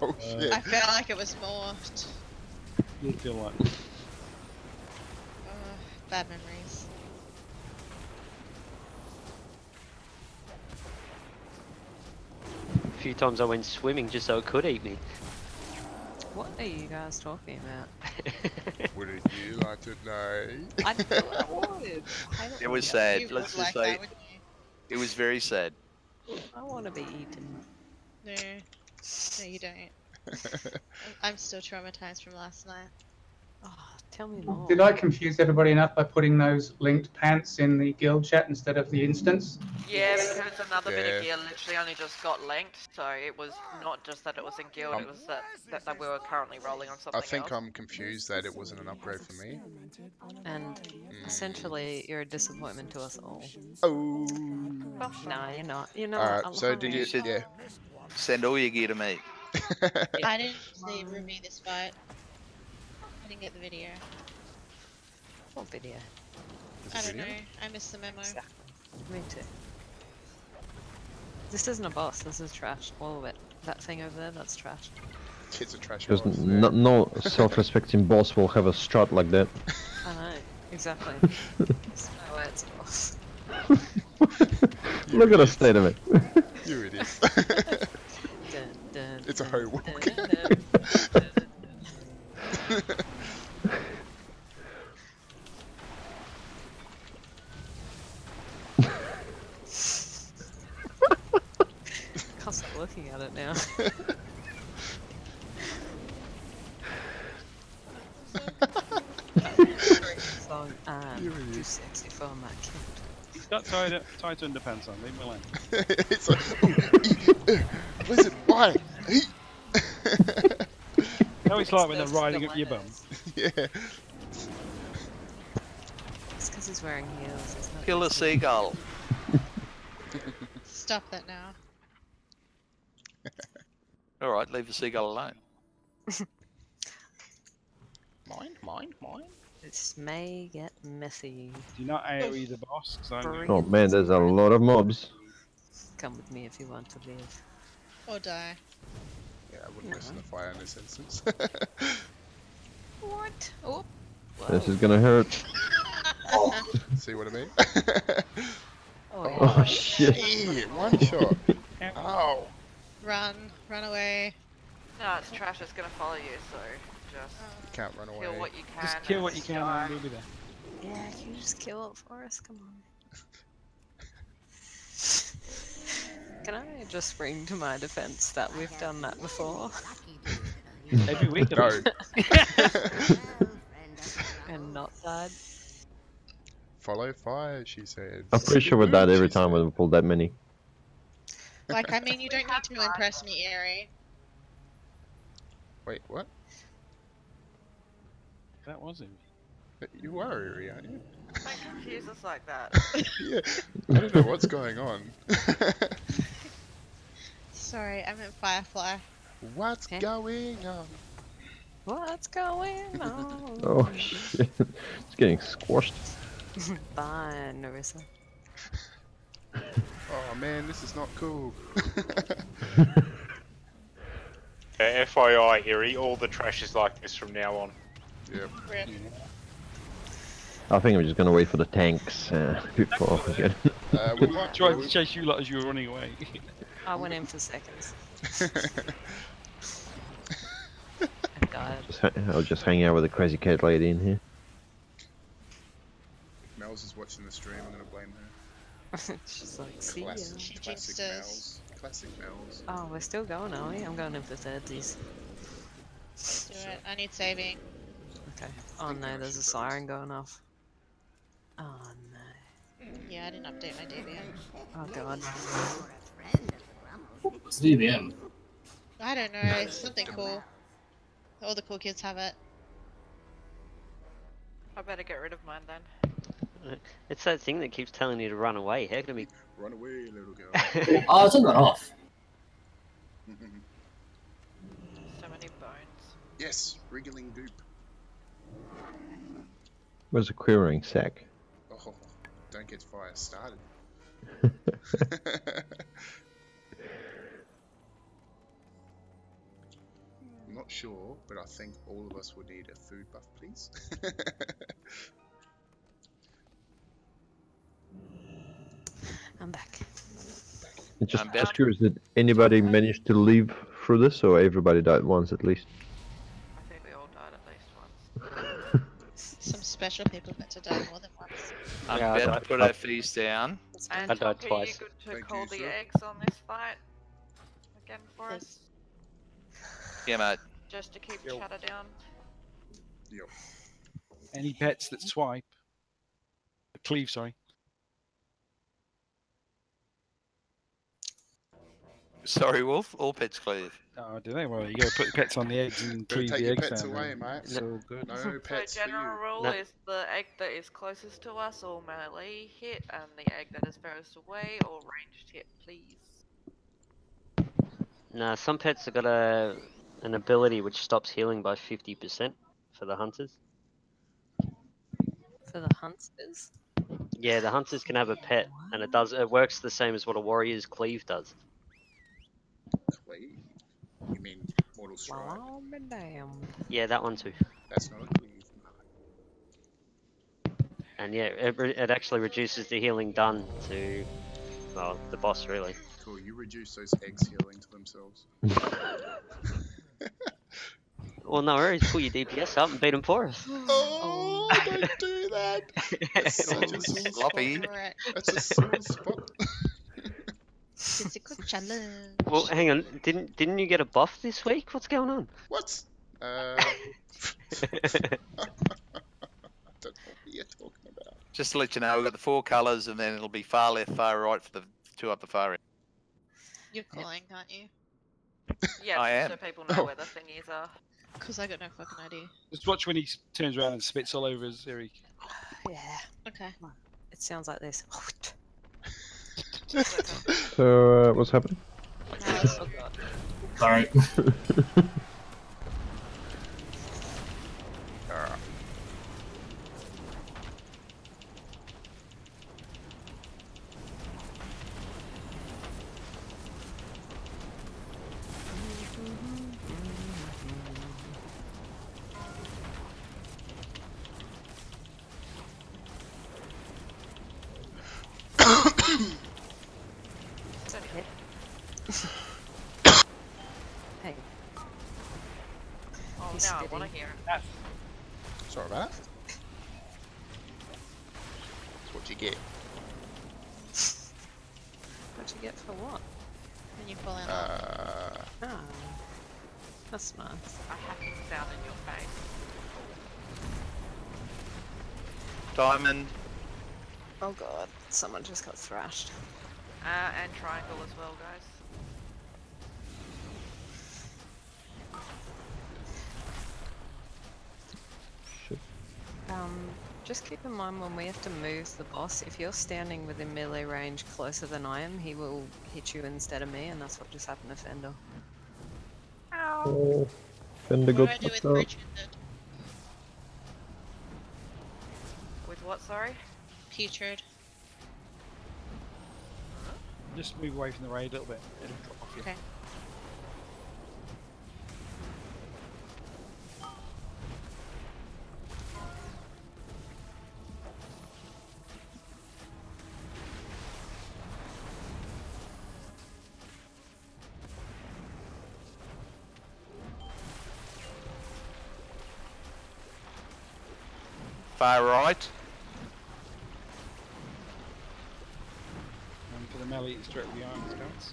[SPEAKER 8] Oh shit.
[SPEAKER 11] I felt like it was morphed.
[SPEAKER 1] You feel like
[SPEAKER 11] Bad memories.
[SPEAKER 10] A few times I went swimming just so it could eat me.
[SPEAKER 17] What are you guys talking about?
[SPEAKER 8] Wouldn't you like to know?
[SPEAKER 17] I would.
[SPEAKER 6] It was sad.
[SPEAKER 11] You
[SPEAKER 6] Let's
[SPEAKER 11] would
[SPEAKER 6] just
[SPEAKER 11] like
[SPEAKER 6] say
[SPEAKER 11] that, wouldn't you?
[SPEAKER 6] it was very sad.
[SPEAKER 17] I want to be eaten.
[SPEAKER 11] No. No, you don't. I'm still traumatized from last night.
[SPEAKER 17] Oh, tell me more.
[SPEAKER 3] Did I confuse everybody enough by putting those linked pants in the guild chat instead of the instance?
[SPEAKER 4] Yeah, because another bit
[SPEAKER 8] Yeah.
[SPEAKER 4] of gear literally only just got linked, so it was not just that it was in guild, it was that we were currently rolling on something
[SPEAKER 8] I think
[SPEAKER 4] else.
[SPEAKER 8] I'm confused that it wasn't an upgrade for me.
[SPEAKER 17] And essentially, you're a disappointment to us all.
[SPEAKER 8] Oh.
[SPEAKER 17] No, you're not. You're not.
[SPEAKER 8] Alright,
[SPEAKER 17] I
[SPEAKER 8] so
[SPEAKER 17] love
[SPEAKER 8] did
[SPEAKER 17] it.
[SPEAKER 8] you?
[SPEAKER 6] should-
[SPEAKER 8] Yeah.
[SPEAKER 6] Send all your gear to me.
[SPEAKER 11] I didn't see Ruby this fight. I didn't get the video.
[SPEAKER 17] What video?
[SPEAKER 11] I don't know. I missed the memo.
[SPEAKER 17] Me too. This isn't a boss. This is trash. All of it. That thing over there, that's trash.
[SPEAKER 8] Kids are trash.
[SPEAKER 2] Because
[SPEAKER 8] boys,
[SPEAKER 2] no self-respecting boss will have a strut like that.
[SPEAKER 17] I know. Exactly. There's no way it's a boss.
[SPEAKER 2] Look at the state of it.
[SPEAKER 8] You idiot.
[SPEAKER 17] Dun, dun,
[SPEAKER 8] It's a
[SPEAKER 17] dun,
[SPEAKER 8] hoe
[SPEAKER 17] dun,
[SPEAKER 8] walk.
[SPEAKER 17] dun, dun. Can't stop looking at it now. Song, too sexy for my kid.
[SPEAKER 1] He's got tied underpants on, leave him alone.
[SPEAKER 8] It's like, listen, why?
[SPEAKER 1] How it's like when they're riding up your bum.
[SPEAKER 8] Yeah.
[SPEAKER 17] It's because he's wearing heels. It's not
[SPEAKER 6] Kill a
[SPEAKER 17] used to it.
[SPEAKER 6] seagull.
[SPEAKER 11] Stop that now.
[SPEAKER 6] All right, leave the seagull alone.
[SPEAKER 8] Mine.
[SPEAKER 17] This may get messy.
[SPEAKER 1] Do you not AoE the boss? 'Cause I'm gonna-
[SPEAKER 2] Oh man, there's a lot of mobs.
[SPEAKER 17] Come with me if you want to live.
[SPEAKER 11] Or die.
[SPEAKER 8] Yeah, I wouldn't risk the fire in this instance.
[SPEAKER 17] What? Oh.
[SPEAKER 2] This is gonna hurt.
[SPEAKER 8] See what I mean?
[SPEAKER 2] Oh shit.
[SPEAKER 8] One shot. Ow.
[SPEAKER 11] Run away.
[SPEAKER 4] No, it's trash, it's gonna follow you, so just
[SPEAKER 8] Can't run away.
[SPEAKER 4] kill what you can.
[SPEAKER 1] Just kill what you
[SPEAKER 4] and
[SPEAKER 1] can
[SPEAKER 4] die.
[SPEAKER 1] and we'll be there.
[SPEAKER 17] Yeah, can you just kill it for us? Come on. Can I just bring to my defense that we've done that before?
[SPEAKER 1] Every week.
[SPEAKER 8] No.
[SPEAKER 17] And not died?
[SPEAKER 8] Follow fire, she said.
[SPEAKER 2] I'm pretty sure we died every time we pulled that many.
[SPEAKER 11] Like, I mean, you don't need to impress me, Eerie.
[SPEAKER 8] Wait, what?
[SPEAKER 1] That was him.
[SPEAKER 8] You are Eerie, aren't you?
[SPEAKER 4] Don't confuse us like that.
[SPEAKER 8] Yeah, I don't know what's going on.
[SPEAKER 11] Sorry, I meant Firefly.
[SPEAKER 8] What's going on?
[SPEAKER 17] What's going on?
[SPEAKER 2] Oh shit! It's getting squashed.
[SPEAKER 17] Bye, Narissa.
[SPEAKER 8] Oh man, this is not cool.
[SPEAKER 9] FYI, Eerie, all the trash is like this from now on.
[SPEAKER 8] Yep.
[SPEAKER 2] I think I'm just gonna wait for the tanks before we get.
[SPEAKER 8] We might
[SPEAKER 1] Tried to chase you lot as you were running away.
[SPEAKER 17] I went in for seconds.
[SPEAKER 2] I'll just hang out with the crazy cat lady in here.
[SPEAKER 8] Mel's is watching the stream. I'm gonna blame her.
[SPEAKER 17] She's like, see ya.
[SPEAKER 8] Classic Mel's. Classic Mel's.
[SPEAKER 17] Oh, we're still going, are we? I'm going in for thirdies.
[SPEAKER 11] Let's do it. I need saving.
[SPEAKER 17] Okay. Oh no, there's a siren going off. Oh no.
[SPEAKER 11] Yeah, I didn't update my DVM.
[SPEAKER 17] Oh god.
[SPEAKER 14] What's DVM?
[SPEAKER 11] I don't know, it's something cool. All the cool kids have it.
[SPEAKER 4] I better get rid of mine then.
[SPEAKER 10] It's that thing that keeps telling you to run away. How can we...
[SPEAKER 8] Run away, little girl.
[SPEAKER 14] Oh, turn that off.
[SPEAKER 4] So many bones.
[SPEAKER 8] Yes, wriggling goop.
[SPEAKER 2] Where's the quivering sack?
[SPEAKER 8] Oh, don't get fire started. I'm not sure, but I think all of us would need a food buff, please.
[SPEAKER 17] I'm back.
[SPEAKER 2] Just curious, did anybody manage to leave through this, or everybody died once at least?
[SPEAKER 4] I think we all died at least once.
[SPEAKER 11] Some special people got to die more than once.
[SPEAKER 6] I'm
[SPEAKER 10] Yeah, I
[SPEAKER 6] about
[SPEAKER 10] died
[SPEAKER 6] to put our fees down.
[SPEAKER 4] And
[SPEAKER 10] I died
[SPEAKER 4] Tonka,
[SPEAKER 10] twice.
[SPEAKER 4] you good to
[SPEAKER 8] Thank
[SPEAKER 4] call
[SPEAKER 8] you,
[SPEAKER 4] the
[SPEAKER 8] sir.
[SPEAKER 4] eggs on this fight again for us?
[SPEAKER 6] Yeah, mate.
[SPEAKER 4] Just to keep chatter down.
[SPEAKER 8] Yep.
[SPEAKER 1] Any pets that swipe, cleave, sorry.
[SPEAKER 6] Sorry, Wolf. All pets cleave.
[SPEAKER 1] Oh, do they? Well, you got to put the pets on the eggs and
[SPEAKER 8] Don't
[SPEAKER 1] cleave
[SPEAKER 8] take
[SPEAKER 1] the
[SPEAKER 8] your
[SPEAKER 1] eggs
[SPEAKER 8] pets
[SPEAKER 1] down.
[SPEAKER 8] away, mate.
[SPEAKER 1] It's all good.
[SPEAKER 8] No pets
[SPEAKER 4] So
[SPEAKER 8] for you.
[SPEAKER 4] general rule
[SPEAKER 10] No.
[SPEAKER 4] is the egg that is closest to us all melee hit, and the egg that is furthest away all ranged hit, please.
[SPEAKER 10] Nah, some pets have got an ability which stops healing by 50% for the hunters.
[SPEAKER 17] For the hunters?
[SPEAKER 10] Yeah, the hunters can have a pet, and it works the same as what a warrior's cleave does.
[SPEAKER 8] Cleave? You mean Mortal Strike?
[SPEAKER 17] Oh, damn.
[SPEAKER 10] Yeah, that one too.
[SPEAKER 8] That's not a cleave.
[SPEAKER 10] And yeah, it actually reduces the healing done to, well, the boss really.
[SPEAKER 8] Cool, you reduce those eggs healing to themselves.
[SPEAKER 10] Well, no worries, pull your DPS up and beat them for us.
[SPEAKER 8] Oh, don't do that! That's such a sore
[SPEAKER 6] Sloppy.
[SPEAKER 8] spot. That's a sore spot.
[SPEAKER 11] Physical challenge.
[SPEAKER 10] Well, hang on, didn't you get a buff this week? What's going on?
[SPEAKER 8] What? I don't know what you're talking about.
[SPEAKER 6] Just to let you know, we've got the 4 colours, and then it'll be far left, far right for the 2 up the far end.
[SPEAKER 11] You're calling, aren't you?
[SPEAKER 4] Yeah,
[SPEAKER 6] I
[SPEAKER 4] so
[SPEAKER 6] am.
[SPEAKER 4] people know where the thingies are.
[SPEAKER 11] Because I got no fucking idea.
[SPEAKER 1] Just watch when he turns around and spits all over us, Eric.
[SPEAKER 17] Yeah.
[SPEAKER 11] Okay.
[SPEAKER 17] It sounds like this.
[SPEAKER 2] So, what's happening?
[SPEAKER 17] Oh god.
[SPEAKER 14] Sorry.
[SPEAKER 17] Hey.
[SPEAKER 4] Oh,
[SPEAKER 17] He's
[SPEAKER 4] now I
[SPEAKER 17] steady.
[SPEAKER 4] want to hear it.
[SPEAKER 8] Sorry about that. That's what you get.
[SPEAKER 17] What'd you get for what?
[SPEAKER 11] When you fall in
[SPEAKER 17] Oh. That's nice.
[SPEAKER 4] A hacking sound in your face.
[SPEAKER 6] Diamond.
[SPEAKER 17] Oh god, someone just got thrashed.
[SPEAKER 4] And triangle as well, guys.
[SPEAKER 17] Just keep in mind when we have to move the boss, if you're standing within melee range closer than I am, he will hit you instead of me, and that's what just happened to Fender.
[SPEAKER 2] Oh, Fender
[SPEAKER 11] What do
[SPEAKER 2] got
[SPEAKER 11] I do with
[SPEAKER 2] fucked up.
[SPEAKER 11] Putrid?
[SPEAKER 4] With what, sorry?
[SPEAKER 11] Putrid.
[SPEAKER 1] Just move away from the raid a little bit. It'll drop off you.
[SPEAKER 11] Okay.
[SPEAKER 6] Far right.
[SPEAKER 1] And for the melee, it's directly behind the scouts.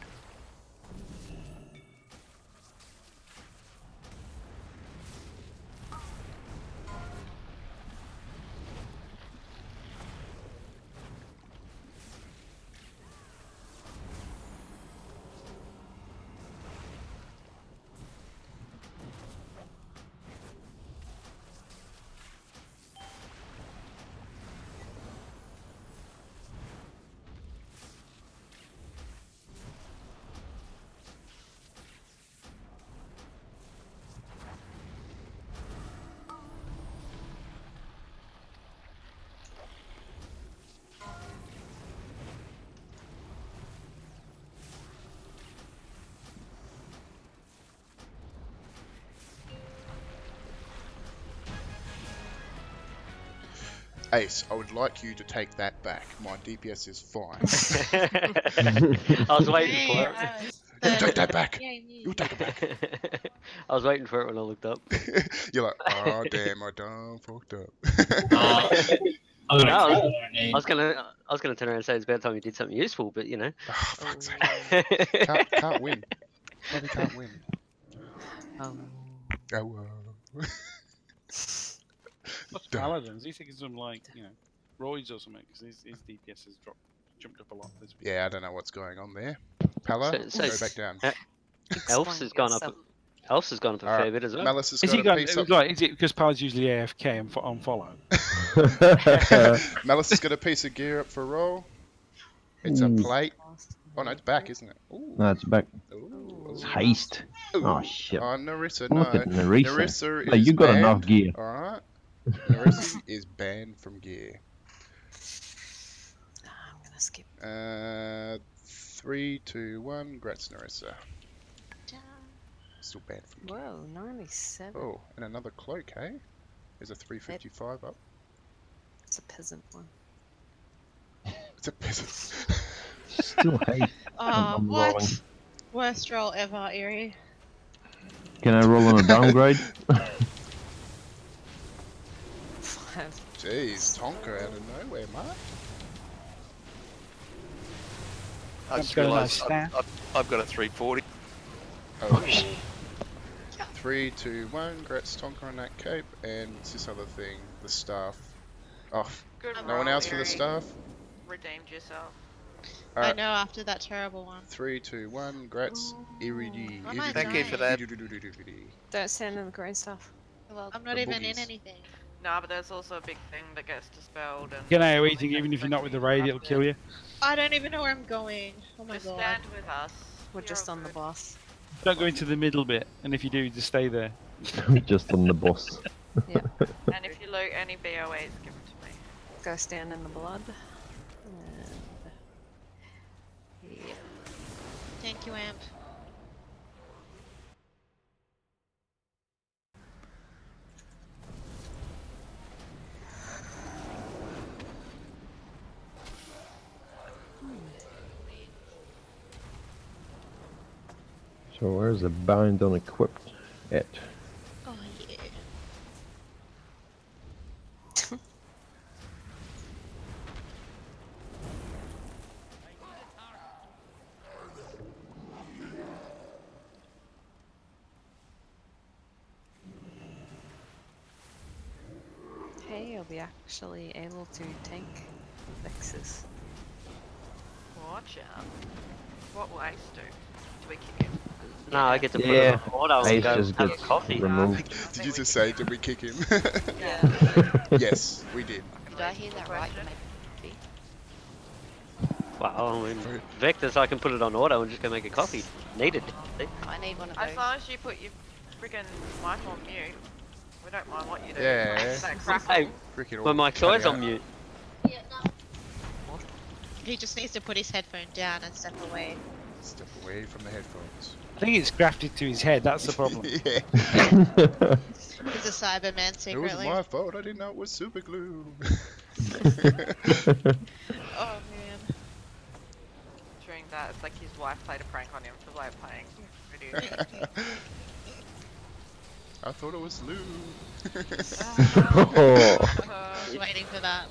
[SPEAKER 8] Ace, I would like you to take that back. My DPS is fine.
[SPEAKER 10] I was waiting for it.
[SPEAKER 8] You take that back. You take it back.
[SPEAKER 10] I was waiting for it when I looked up.
[SPEAKER 8] You're like, oh damn, I done fucked up.
[SPEAKER 10] I was gonna turn around and say it's about time you did something useful, but you know.
[SPEAKER 8] Oh, fuck's sake. Can't win. Bloody can't win. Oh well.
[SPEAKER 1] What's Paladins? He's taking some like, you know, roids or something because his DPS has jumped up a lot this week.
[SPEAKER 8] Yeah, I don't know what's going on there. Pala,
[SPEAKER 10] So
[SPEAKER 8] go back down.
[SPEAKER 10] Elves has gone up. Elves has gone up a fair bit as well.
[SPEAKER 8] Malice has
[SPEAKER 1] Is
[SPEAKER 8] got
[SPEAKER 1] he
[SPEAKER 8] a
[SPEAKER 1] gone?
[SPEAKER 8] piece up.
[SPEAKER 1] Like, is it because Pal's usually AFK and on follow?
[SPEAKER 8] Malice has got a piece of gear up for roll. It's a
[SPEAKER 2] Ooh.
[SPEAKER 8] plate. Oh no, it's back, isn't it? Ooh.
[SPEAKER 2] No, it's back.
[SPEAKER 8] Ooh.
[SPEAKER 2] It's haste.
[SPEAKER 8] Ooh.
[SPEAKER 2] Oh shit.
[SPEAKER 8] Oh, Narissa,
[SPEAKER 2] Look
[SPEAKER 8] no.
[SPEAKER 2] at Narissa.
[SPEAKER 8] Narissa
[SPEAKER 2] Oh,
[SPEAKER 8] is
[SPEAKER 2] you got
[SPEAKER 8] banned.
[SPEAKER 2] enough gear.
[SPEAKER 8] Alright. Narissa is banned from gear.
[SPEAKER 17] I'm gonna skip.
[SPEAKER 8] 3, 2, 1. Grats, Narissa. Still banned from gear.
[SPEAKER 17] Whoa, 97.
[SPEAKER 8] Oh, and another cloak, hey? There's a 355 up.
[SPEAKER 17] It's a peasant one.
[SPEAKER 8] It's a peasant.
[SPEAKER 2] Still haste.
[SPEAKER 11] Oh,
[SPEAKER 2] I'm
[SPEAKER 11] what?
[SPEAKER 2] rolling.
[SPEAKER 11] Worst roll ever, Eerie.
[SPEAKER 2] Can I roll on a downgrade?
[SPEAKER 17] 5.
[SPEAKER 8] Jeez, Tonka out of nowhere, mate.
[SPEAKER 6] I just
[SPEAKER 1] got a
[SPEAKER 6] realised
[SPEAKER 1] nice
[SPEAKER 6] I've got a 340.
[SPEAKER 8] Oh. 3, 2, 1. Grats Tonka on that cape. And what's this other thing? The staff. Oh,
[SPEAKER 4] Good
[SPEAKER 8] no one
[SPEAKER 4] roll,
[SPEAKER 8] else for the
[SPEAKER 4] Eerie.
[SPEAKER 8] staff?
[SPEAKER 4] Redeemed yourself.
[SPEAKER 11] I know after that terrible one.
[SPEAKER 8] 3, 2, 1. Grats. Iridi.
[SPEAKER 11] Am I
[SPEAKER 6] Thank you for that.
[SPEAKER 17] Don't stand in the green stuff.
[SPEAKER 11] Well, I'm not even in
[SPEAKER 8] boogies.
[SPEAKER 11] anything.
[SPEAKER 4] Nah, but there's also a big thing that gets dispelled. And
[SPEAKER 1] You can AoE thing even if you're not with the raid, it'll kill you.
[SPEAKER 11] I don't even know where I'm going. Oh my
[SPEAKER 4] Just
[SPEAKER 11] god.
[SPEAKER 4] stand with us.
[SPEAKER 17] We're
[SPEAKER 4] You're
[SPEAKER 17] just
[SPEAKER 4] all
[SPEAKER 17] on the
[SPEAKER 4] good.
[SPEAKER 17] boss.
[SPEAKER 1] Don't go into the middle bit, and if you do, just stay there.
[SPEAKER 2] Just on the boss.
[SPEAKER 17] Yeah.
[SPEAKER 4] And if you loot any BOAs, give them to me.
[SPEAKER 17] Go stand in the blood. And... Yeah.
[SPEAKER 11] Thank you, Amp.
[SPEAKER 2] So where's the bind on equipped at?
[SPEAKER 11] Oh yeah.
[SPEAKER 17] Hey, you'll be actually able to tank Vexes.
[SPEAKER 4] Watch out. What will Ace do? Do we kick him?
[SPEAKER 18] No, I get to put
[SPEAKER 2] Yeah.
[SPEAKER 18] it on auto and
[SPEAKER 2] Ace
[SPEAKER 18] go
[SPEAKER 2] just
[SPEAKER 18] have a
[SPEAKER 2] gets
[SPEAKER 18] coffee.
[SPEAKER 2] removed.
[SPEAKER 8] Did you just say, did we kick him?
[SPEAKER 4] Yeah.
[SPEAKER 8] Yes, we did.
[SPEAKER 10] Did I hear that right? You made
[SPEAKER 18] Wow, I mean, Vector, so I can put it on auto and just go make a coffee. Needed.
[SPEAKER 10] I need one of those.
[SPEAKER 4] As long as you put your friggin' mic on mute, we don't mind what you do.
[SPEAKER 8] Yeah.
[SPEAKER 4] That crackle.
[SPEAKER 18] Hey,
[SPEAKER 8] Freaking
[SPEAKER 18] my mic's always on mute.
[SPEAKER 11] He just needs to put his headphone down and step away.
[SPEAKER 8] Step away from the headphones.
[SPEAKER 1] I think it's grafted to his head. That's the problem.
[SPEAKER 8] Yeah.
[SPEAKER 11] He's a Cyberman
[SPEAKER 8] It
[SPEAKER 11] secretly.
[SPEAKER 8] wasn't my fault. I didn't know it was super glue.
[SPEAKER 11] Oh man.
[SPEAKER 4] During that, it's like his wife played a prank on him for like playing video.
[SPEAKER 8] I thought it was Lou.
[SPEAKER 11] I was waiting for that.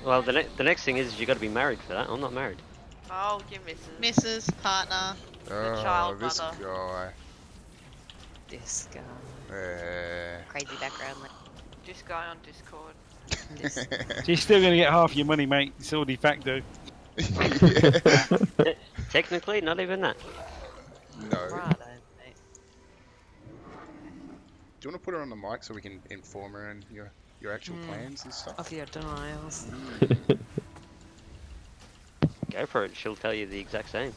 [SPEAKER 18] Well, the next thing is you got to be married for that. I'm not married.
[SPEAKER 4] Oh, you misses.
[SPEAKER 11] Mrs. Partner.
[SPEAKER 8] Oh,
[SPEAKER 4] child
[SPEAKER 8] this
[SPEAKER 4] mother.
[SPEAKER 8] guy.
[SPEAKER 17] This guy.
[SPEAKER 10] Crazy background.
[SPEAKER 4] This guy on Discord.
[SPEAKER 1] So you're still going to get half your money, mate. It's all de facto.
[SPEAKER 18] Technically, not even that.
[SPEAKER 8] No.
[SPEAKER 17] Right,
[SPEAKER 8] Do you want to put her on the mic so we can inform her and your actual plans and stuff?
[SPEAKER 17] Of your denials.
[SPEAKER 18] Go for it. She'll tell you the exact same.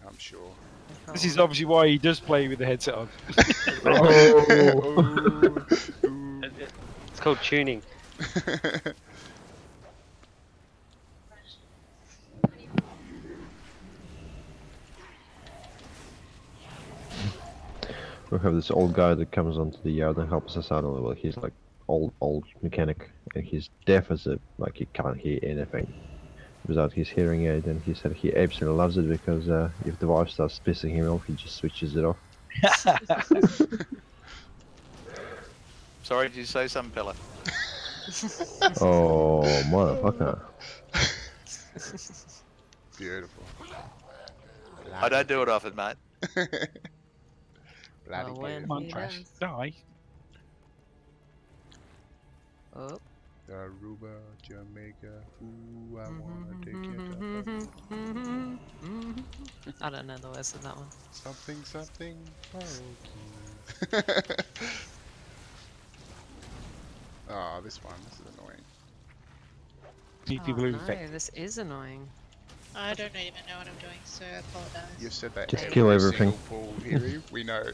[SPEAKER 8] I'm sure.
[SPEAKER 1] This is obviously why he does play with the headset on.
[SPEAKER 18] It's called tuning.
[SPEAKER 2] We have this old guy that comes onto the yard and helps us out a little. He's like old mechanic, and he's deaf as a like he can't hear anything without his hearing aid. And he said he absolutely loves it because if the wife starts pissing him off, he just switches it off.
[SPEAKER 6] Sorry, did you say something, Pella?
[SPEAKER 2] Oh, motherfucker!
[SPEAKER 8] Beautiful.
[SPEAKER 6] I don't do it often, mate.
[SPEAKER 8] Bloody
[SPEAKER 17] when
[SPEAKER 1] Come on,
[SPEAKER 17] he
[SPEAKER 1] Trash.
[SPEAKER 17] does.
[SPEAKER 1] Die.
[SPEAKER 17] Oh.
[SPEAKER 8] Aruba, Jamaica, ooh, I wanna take it up.
[SPEAKER 17] I don't know the words of that one.
[SPEAKER 8] Something, something, oh, this one, this is annoying.
[SPEAKER 1] Deeply
[SPEAKER 17] Oh,
[SPEAKER 1] blue
[SPEAKER 17] no,
[SPEAKER 1] effect.
[SPEAKER 17] this is annoying.
[SPEAKER 11] I don't even know what I'm doing, so I apologize.
[SPEAKER 8] You've said that
[SPEAKER 2] Just
[SPEAKER 8] every
[SPEAKER 2] kill everything.
[SPEAKER 8] single pool, Eerie, we know.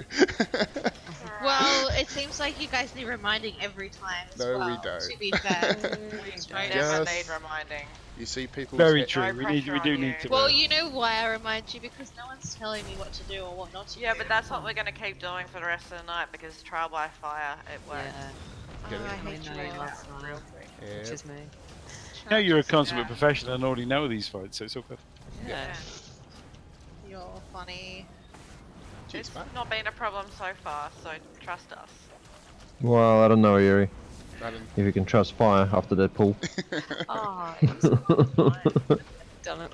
[SPEAKER 11] Well, it seems like you guys need reminding every time as
[SPEAKER 8] No, we
[SPEAKER 11] well,
[SPEAKER 8] don't.
[SPEAKER 11] to be fair.
[SPEAKER 4] We never need reminding.
[SPEAKER 8] You see people.
[SPEAKER 1] Very true. We do need to.
[SPEAKER 11] Well, you know why I remind you? Because no one's telling me what to do or what not to do.
[SPEAKER 4] Yeah, but that's what we're going to keep doing for the rest of the night because trial by fire, it works.
[SPEAKER 8] Get it?
[SPEAKER 11] I hate you all.
[SPEAKER 17] Which is me.
[SPEAKER 1] No, you're a consummate professional and already know these fights, so it's all good.
[SPEAKER 4] Yeah.
[SPEAKER 11] You're funny.
[SPEAKER 4] It's not been a problem so far, so trust us.
[SPEAKER 2] Well, I don't know, Yuri. If you can trust fire after that pool.
[SPEAKER 17] Oh, done it.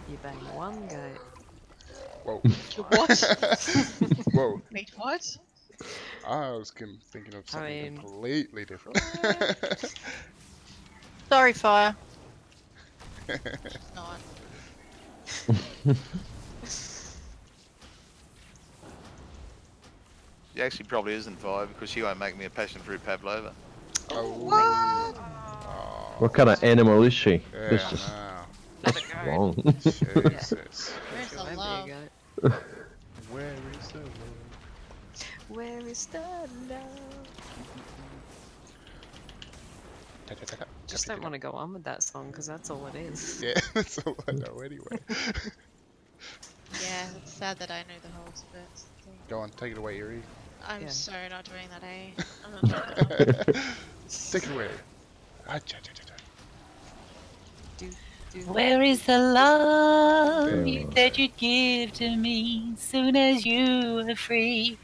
[SPEAKER 17] You bang one gate.
[SPEAKER 8] Whoa.
[SPEAKER 11] What?
[SPEAKER 8] Whoa.
[SPEAKER 11] Wait, what?
[SPEAKER 8] I was thinking of something
[SPEAKER 7] mean-
[SPEAKER 8] completely different.
[SPEAKER 7] Sorry, fire.
[SPEAKER 11] Not.
[SPEAKER 6] He actually probably isn't fire because she won't make me a passion fruit pavlova.
[SPEAKER 8] Oh.
[SPEAKER 2] What kind of animal is she?
[SPEAKER 8] Yeah,
[SPEAKER 2] This is wrong.
[SPEAKER 8] Jesus.
[SPEAKER 11] Where's the love?
[SPEAKER 8] Where is the love?
[SPEAKER 17] Where is the love? Just don't want to go on with that song because that's all it is.
[SPEAKER 8] Yeah, that's all I know anyway.
[SPEAKER 11] Yeah, it's sad that I know the whole bit.
[SPEAKER 8] Go on, take it away, Eerie.
[SPEAKER 11] I'm
[SPEAKER 17] Yeah.
[SPEAKER 11] so not doing that, eh? I'm not doing that.
[SPEAKER 8] Take it away.
[SPEAKER 19] Where is the love you said you'd give to me soon as you were free?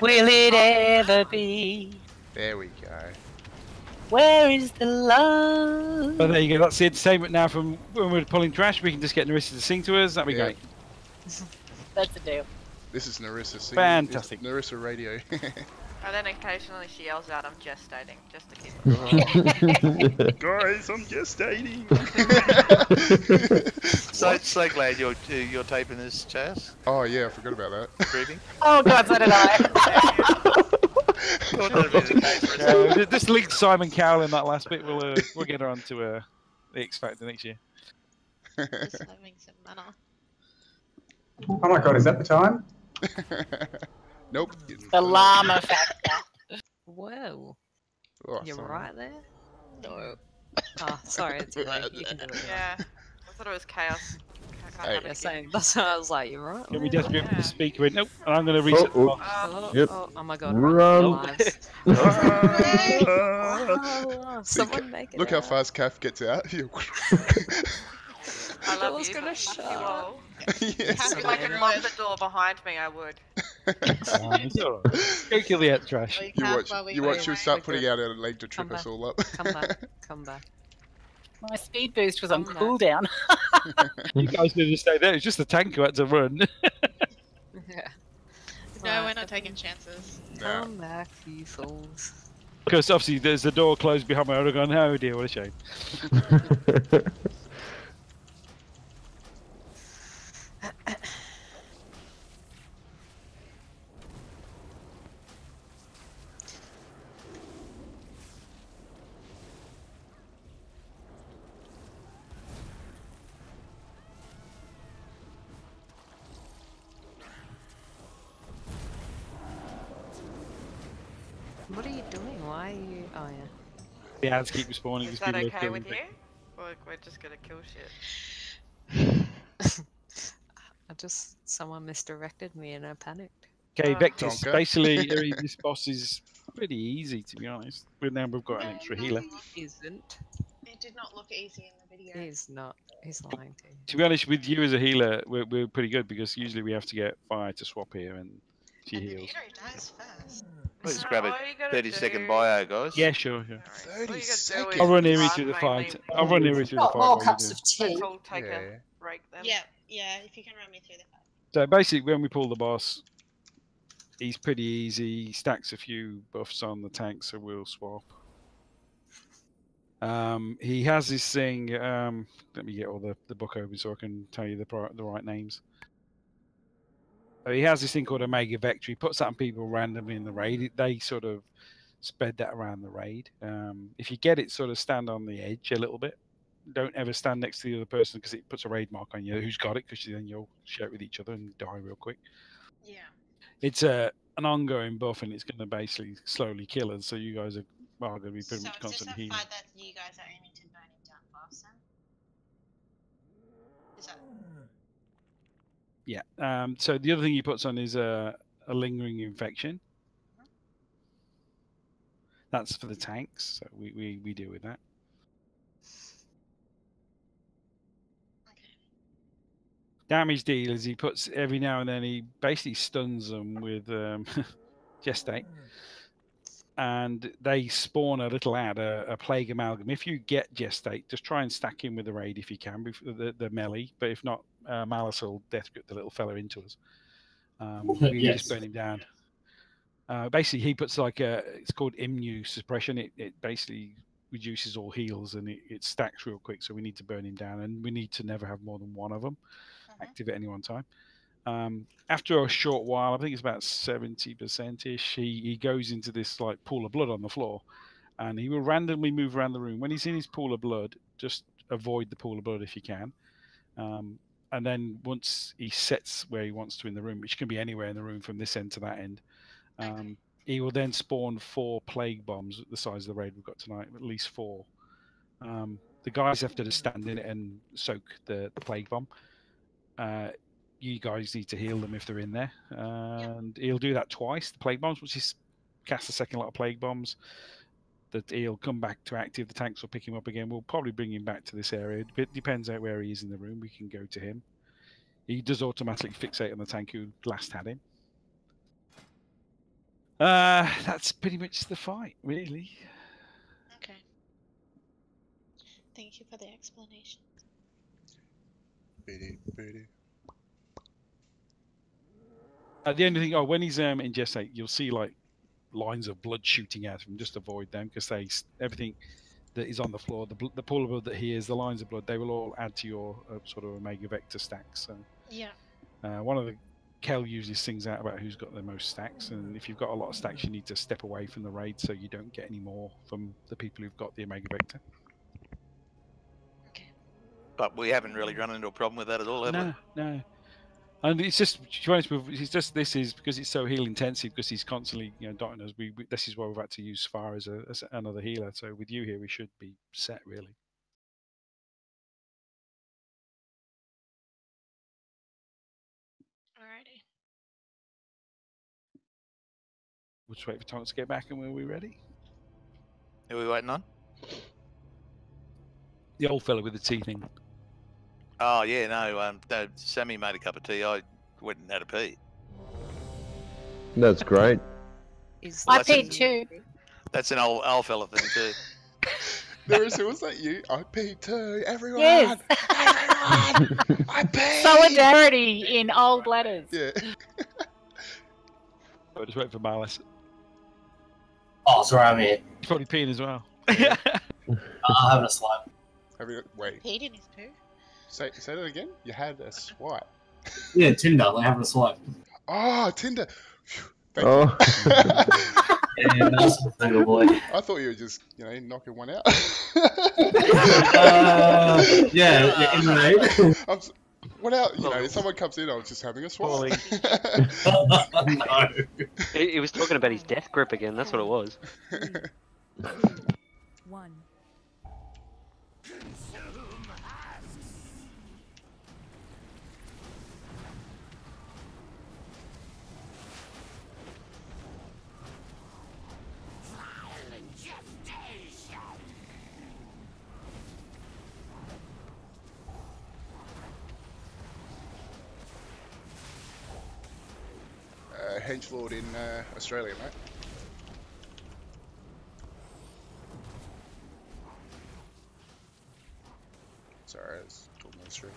[SPEAKER 19] Will it ever be?
[SPEAKER 8] There we go.
[SPEAKER 19] Where is the love?
[SPEAKER 1] But there you go. That's the entertainment now from when we're pulling trash. We can just get Narissa to sing to us. That'd be
[SPEAKER 8] Yeah.
[SPEAKER 1] great.
[SPEAKER 19] That's a deal.
[SPEAKER 8] This is Narissa singing.
[SPEAKER 1] Fantastic.
[SPEAKER 8] It's Narissa radio.
[SPEAKER 4] And then occasionally she yells out, "I'm gestating," just to keep it
[SPEAKER 8] Guys, I'm gestating.
[SPEAKER 6] So glad you're taping this, Chas.
[SPEAKER 8] Oh yeah, I forgot about that.
[SPEAKER 6] Creeping.
[SPEAKER 19] Oh god, so did I.
[SPEAKER 6] Thought that'd be the case for a second.
[SPEAKER 1] Just link Simon Cowell in that last bit. We'll get her on to the X Factor next year.
[SPEAKER 11] Just having some manner.
[SPEAKER 3] Oh my god, is that the time?
[SPEAKER 8] Nope.
[SPEAKER 19] The llama factor.
[SPEAKER 17] Whoa.
[SPEAKER 8] Oh,
[SPEAKER 17] You're
[SPEAKER 8] sorry.
[SPEAKER 17] right there? No. Oh, sorry, it's me. You can do it.
[SPEAKER 4] Yeah, I thought it was chaos.
[SPEAKER 17] Yeah, same. That's why I was like, you're right.
[SPEAKER 1] Can we just get the speaker in? Nope. And I'm going to reset.
[SPEAKER 2] Yep.
[SPEAKER 17] Oh my god,
[SPEAKER 2] Run.
[SPEAKER 17] lives. Someone make it
[SPEAKER 8] Look how
[SPEAKER 17] out.
[SPEAKER 8] fast Kath gets out.
[SPEAKER 4] I love
[SPEAKER 17] was
[SPEAKER 4] you,
[SPEAKER 17] gonna
[SPEAKER 4] but fuck you
[SPEAKER 17] shut
[SPEAKER 4] all.
[SPEAKER 8] Yes.
[SPEAKER 4] If I could lock the door behind me, I would.
[SPEAKER 1] It's all right. Go kill the trash.
[SPEAKER 8] You watch she'll start putting out her leg to trip us all up.
[SPEAKER 17] Come back. Come back.
[SPEAKER 19] My speed boost was on cooldown.
[SPEAKER 1] You guys need to stay there. It's just the tank who had to run.
[SPEAKER 17] Yeah.
[SPEAKER 11] No, we're not taking chances.
[SPEAKER 17] Come back, you fools.
[SPEAKER 1] Because obviously there's the door closed behind me. I would have gone, oh dear, what a shame.
[SPEAKER 17] What are you doing? Why are you... Oh, yeah.
[SPEAKER 1] The ads keep respawning.
[SPEAKER 4] Is
[SPEAKER 1] because
[SPEAKER 4] that
[SPEAKER 1] people are
[SPEAKER 4] okay
[SPEAKER 1] killing
[SPEAKER 4] with
[SPEAKER 1] things.
[SPEAKER 4] you? Or we're just gonna kill shit?
[SPEAKER 17] Someone misdirected me and I panicked.
[SPEAKER 1] Okay, Vectis.
[SPEAKER 8] Tonka.
[SPEAKER 1] Basically, this boss is pretty easy, to be honest. But now we've got an extra healer.
[SPEAKER 17] Isn't.
[SPEAKER 11] It did not look easy in the video.
[SPEAKER 17] He's not. He's lying to you.
[SPEAKER 1] To be honest, with you as a healer, we're pretty good because usually we have to get fire to swap here and she heals.
[SPEAKER 11] Dies first.
[SPEAKER 6] Let's grab
[SPEAKER 4] All
[SPEAKER 6] a
[SPEAKER 4] you gotta
[SPEAKER 6] 30-second
[SPEAKER 4] do-
[SPEAKER 6] bio, guys.
[SPEAKER 1] Yeah, sure.
[SPEAKER 8] 30 seconds.
[SPEAKER 1] I'll run Eerie through the fight. I'll run Eerie through the
[SPEAKER 16] Got
[SPEAKER 1] fight.
[SPEAKER 16] more
[SPEAKER 1] while you
[SPEAKER 16] cups
[SPEAKER 1] do.
[SPEAKER 16] of tea.
[SPEAKER 4] Let's all take
[SPEAKER 8] Yeah.
[SPEAKER 4] a break then.
[SPEAKER 11] Yeah, if you can run me through the fight.
[SPEAKER 1] So basically, when we pull the boss, he's pretty easy. He stacks a few buffs on the tank, so we'll swap. He has this thing. Let me get all the book open so I can tell you the right names. He has this thing called Omega Vector. He puts that on people randomly in the raid. They sort of spread that around the raid. If you get it, sort of stand on the edge a little bit. Don't ever stand next to the other person because it puts a raid mark on you who's got it, because then you'll share it with each other and die real quick.
[SPEAKER 11] Yeah.
[SPEAKER 1] It's an ongoing buff and it's going to basically slowly kill us. So you guys are going to be pretty much
[SPEAKER 11] So is this a
[SPEAKER 1] constantly healing.
[SPEAKER 11] fight that you guys are aiming to burn him down fast then? Is that...
[SPEAKER 1] Yeah. So the other thing he puts on is a lingering infection. That's for the tanks. So we deal with that. Damage dealers, he puts every now and then, he basically stuns them with gestate. And they spawn a little ad, a plague amalgam. If you get gestate, just try and stack him with the raid if you can, the melee. But if not, Malice will death grip the little fella into us. We
[SPEAKER 14] Yes.
[SPEAKER 1] just burn him down. Basically, he puts like it's called immune suppression. It basically reduces all heals and it stacks real quick. So we need to burn him down, and we need to never have more than one of them active at any one time. After a short while, I think it's about 70%ish, he goes into this like pool of blood on the floor, and he will randomly move around the room. When he's in his pool of blood, just avoid the pool of blood if you can. And then once he sets where he wants to in the room, which can be anywhere in the room from this end to that end, he will then spawn 4 plague bombs the size of the raid we've got tonight, at least 4. The guys have to just stand in it and soak the plague bomb. You guys need to heal them if they're in there. And he'll do that twice, the plague bombs, which is cast a second lot of plague bombs. That he'll come back to active. The tanks will pick him up again. We'll probably bring him back to this area. It depends on where he is in the room. We can go to him. He does automatically fixate on the tank who last had him. That's pretty much the fight, really.
[SPEAKER 11] Okay. Thank you for the explanation.
[SPEAKER 1] The only thing, when he's in gestate, you'll see like lines of blood shooting out of them. Just avoid them because everything that is on the floor, the pool of blood that he is, the lines of blood, they will all add to your sort of Omega Vector stacks. So
[SPEAKER 11] Yeah.
[SPEAKER 1] one of the Kel usually sings out about who's got the most stacks, and if you've got a lot of stacks, you need to step away from the raid so you don't get any more from the people who've got the Omega Vector.
[SPEAKER 6] But we haven't really run into a problem with that at all, have we?
[SPEAKER 1] No. And it's just, to be honest with, it's just this is because it's so heal intensive because he's constantly dotting us. This is why we've had to use Sfar as another healer. So with you here, we should be set really.
[SPEAKER 11] Alrighty.
[SPEAKER 1] We'll just wait for Tonks to get back, and we'll be ready.
[SPEAKER 6] Who are we waiting on?
[SPEAKER 1] The old fella with the tea thing.
[SPEAKER 6] Oh yeah, no. Sammy made a cup of tea. I went and had a pee.
[SPEAKER 2] That's great.
[SPEAKER 19] I peed too.
[SPEAKER 6] That's an old fella thing too.
[SPEAKER 8] Nerissa, was that you? I peed too. Everyone.
[SPEAKER 19] Yes.
[SPEAKER 8] Everyone. I peed.
[SPEAKER 19] Solidarity in old letters.
[SPEAKER 8] Yeah.
[SPEAKER 1] I'll just wait for Malice.
[SPEAKER 14] Oh, sorry, I'm here.
[SPEAKER 1] He's probably peeing as well.
[SPEAKER 14] I'm having a swipe.
[SPEAKER 8] Wait.
[SPEAKER 11] Peed in his poo?
[SPEAKER 8] Say that again? You had a swipe.
[SPEAKER 14] Yeah, Tinder, like having a swipe.
[SPEAKER 8] Oh, Tinder. Phew, thank
[SPEAKER 14] you. Yeah, nice little single boy.
[SPEAKER 8] I thought you were just, knocking one out.
[SPEAKER 14] Yeah, in the raid.
[SPEAKER 8] What else? If someone comes in, I was just having a swipe.
[SPEAKER 14] No.
[SPEAKER 18] He was talking about his death grip again. That's what it was.
[SPEAKER 12] 1.
[SPEAKER 8] Henchlord in Australia, mate. Sorry, it's talking on the stream.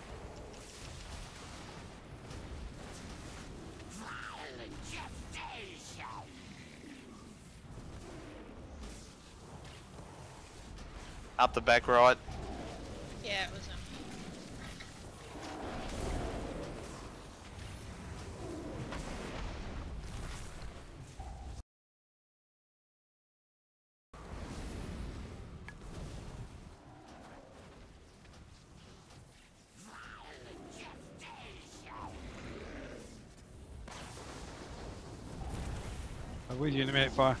[SPEAKER 6] Up the back right.
[SPEAKER 11] Yeah, it was
[SPEAKER 1] I'm with you in a minute, Fire.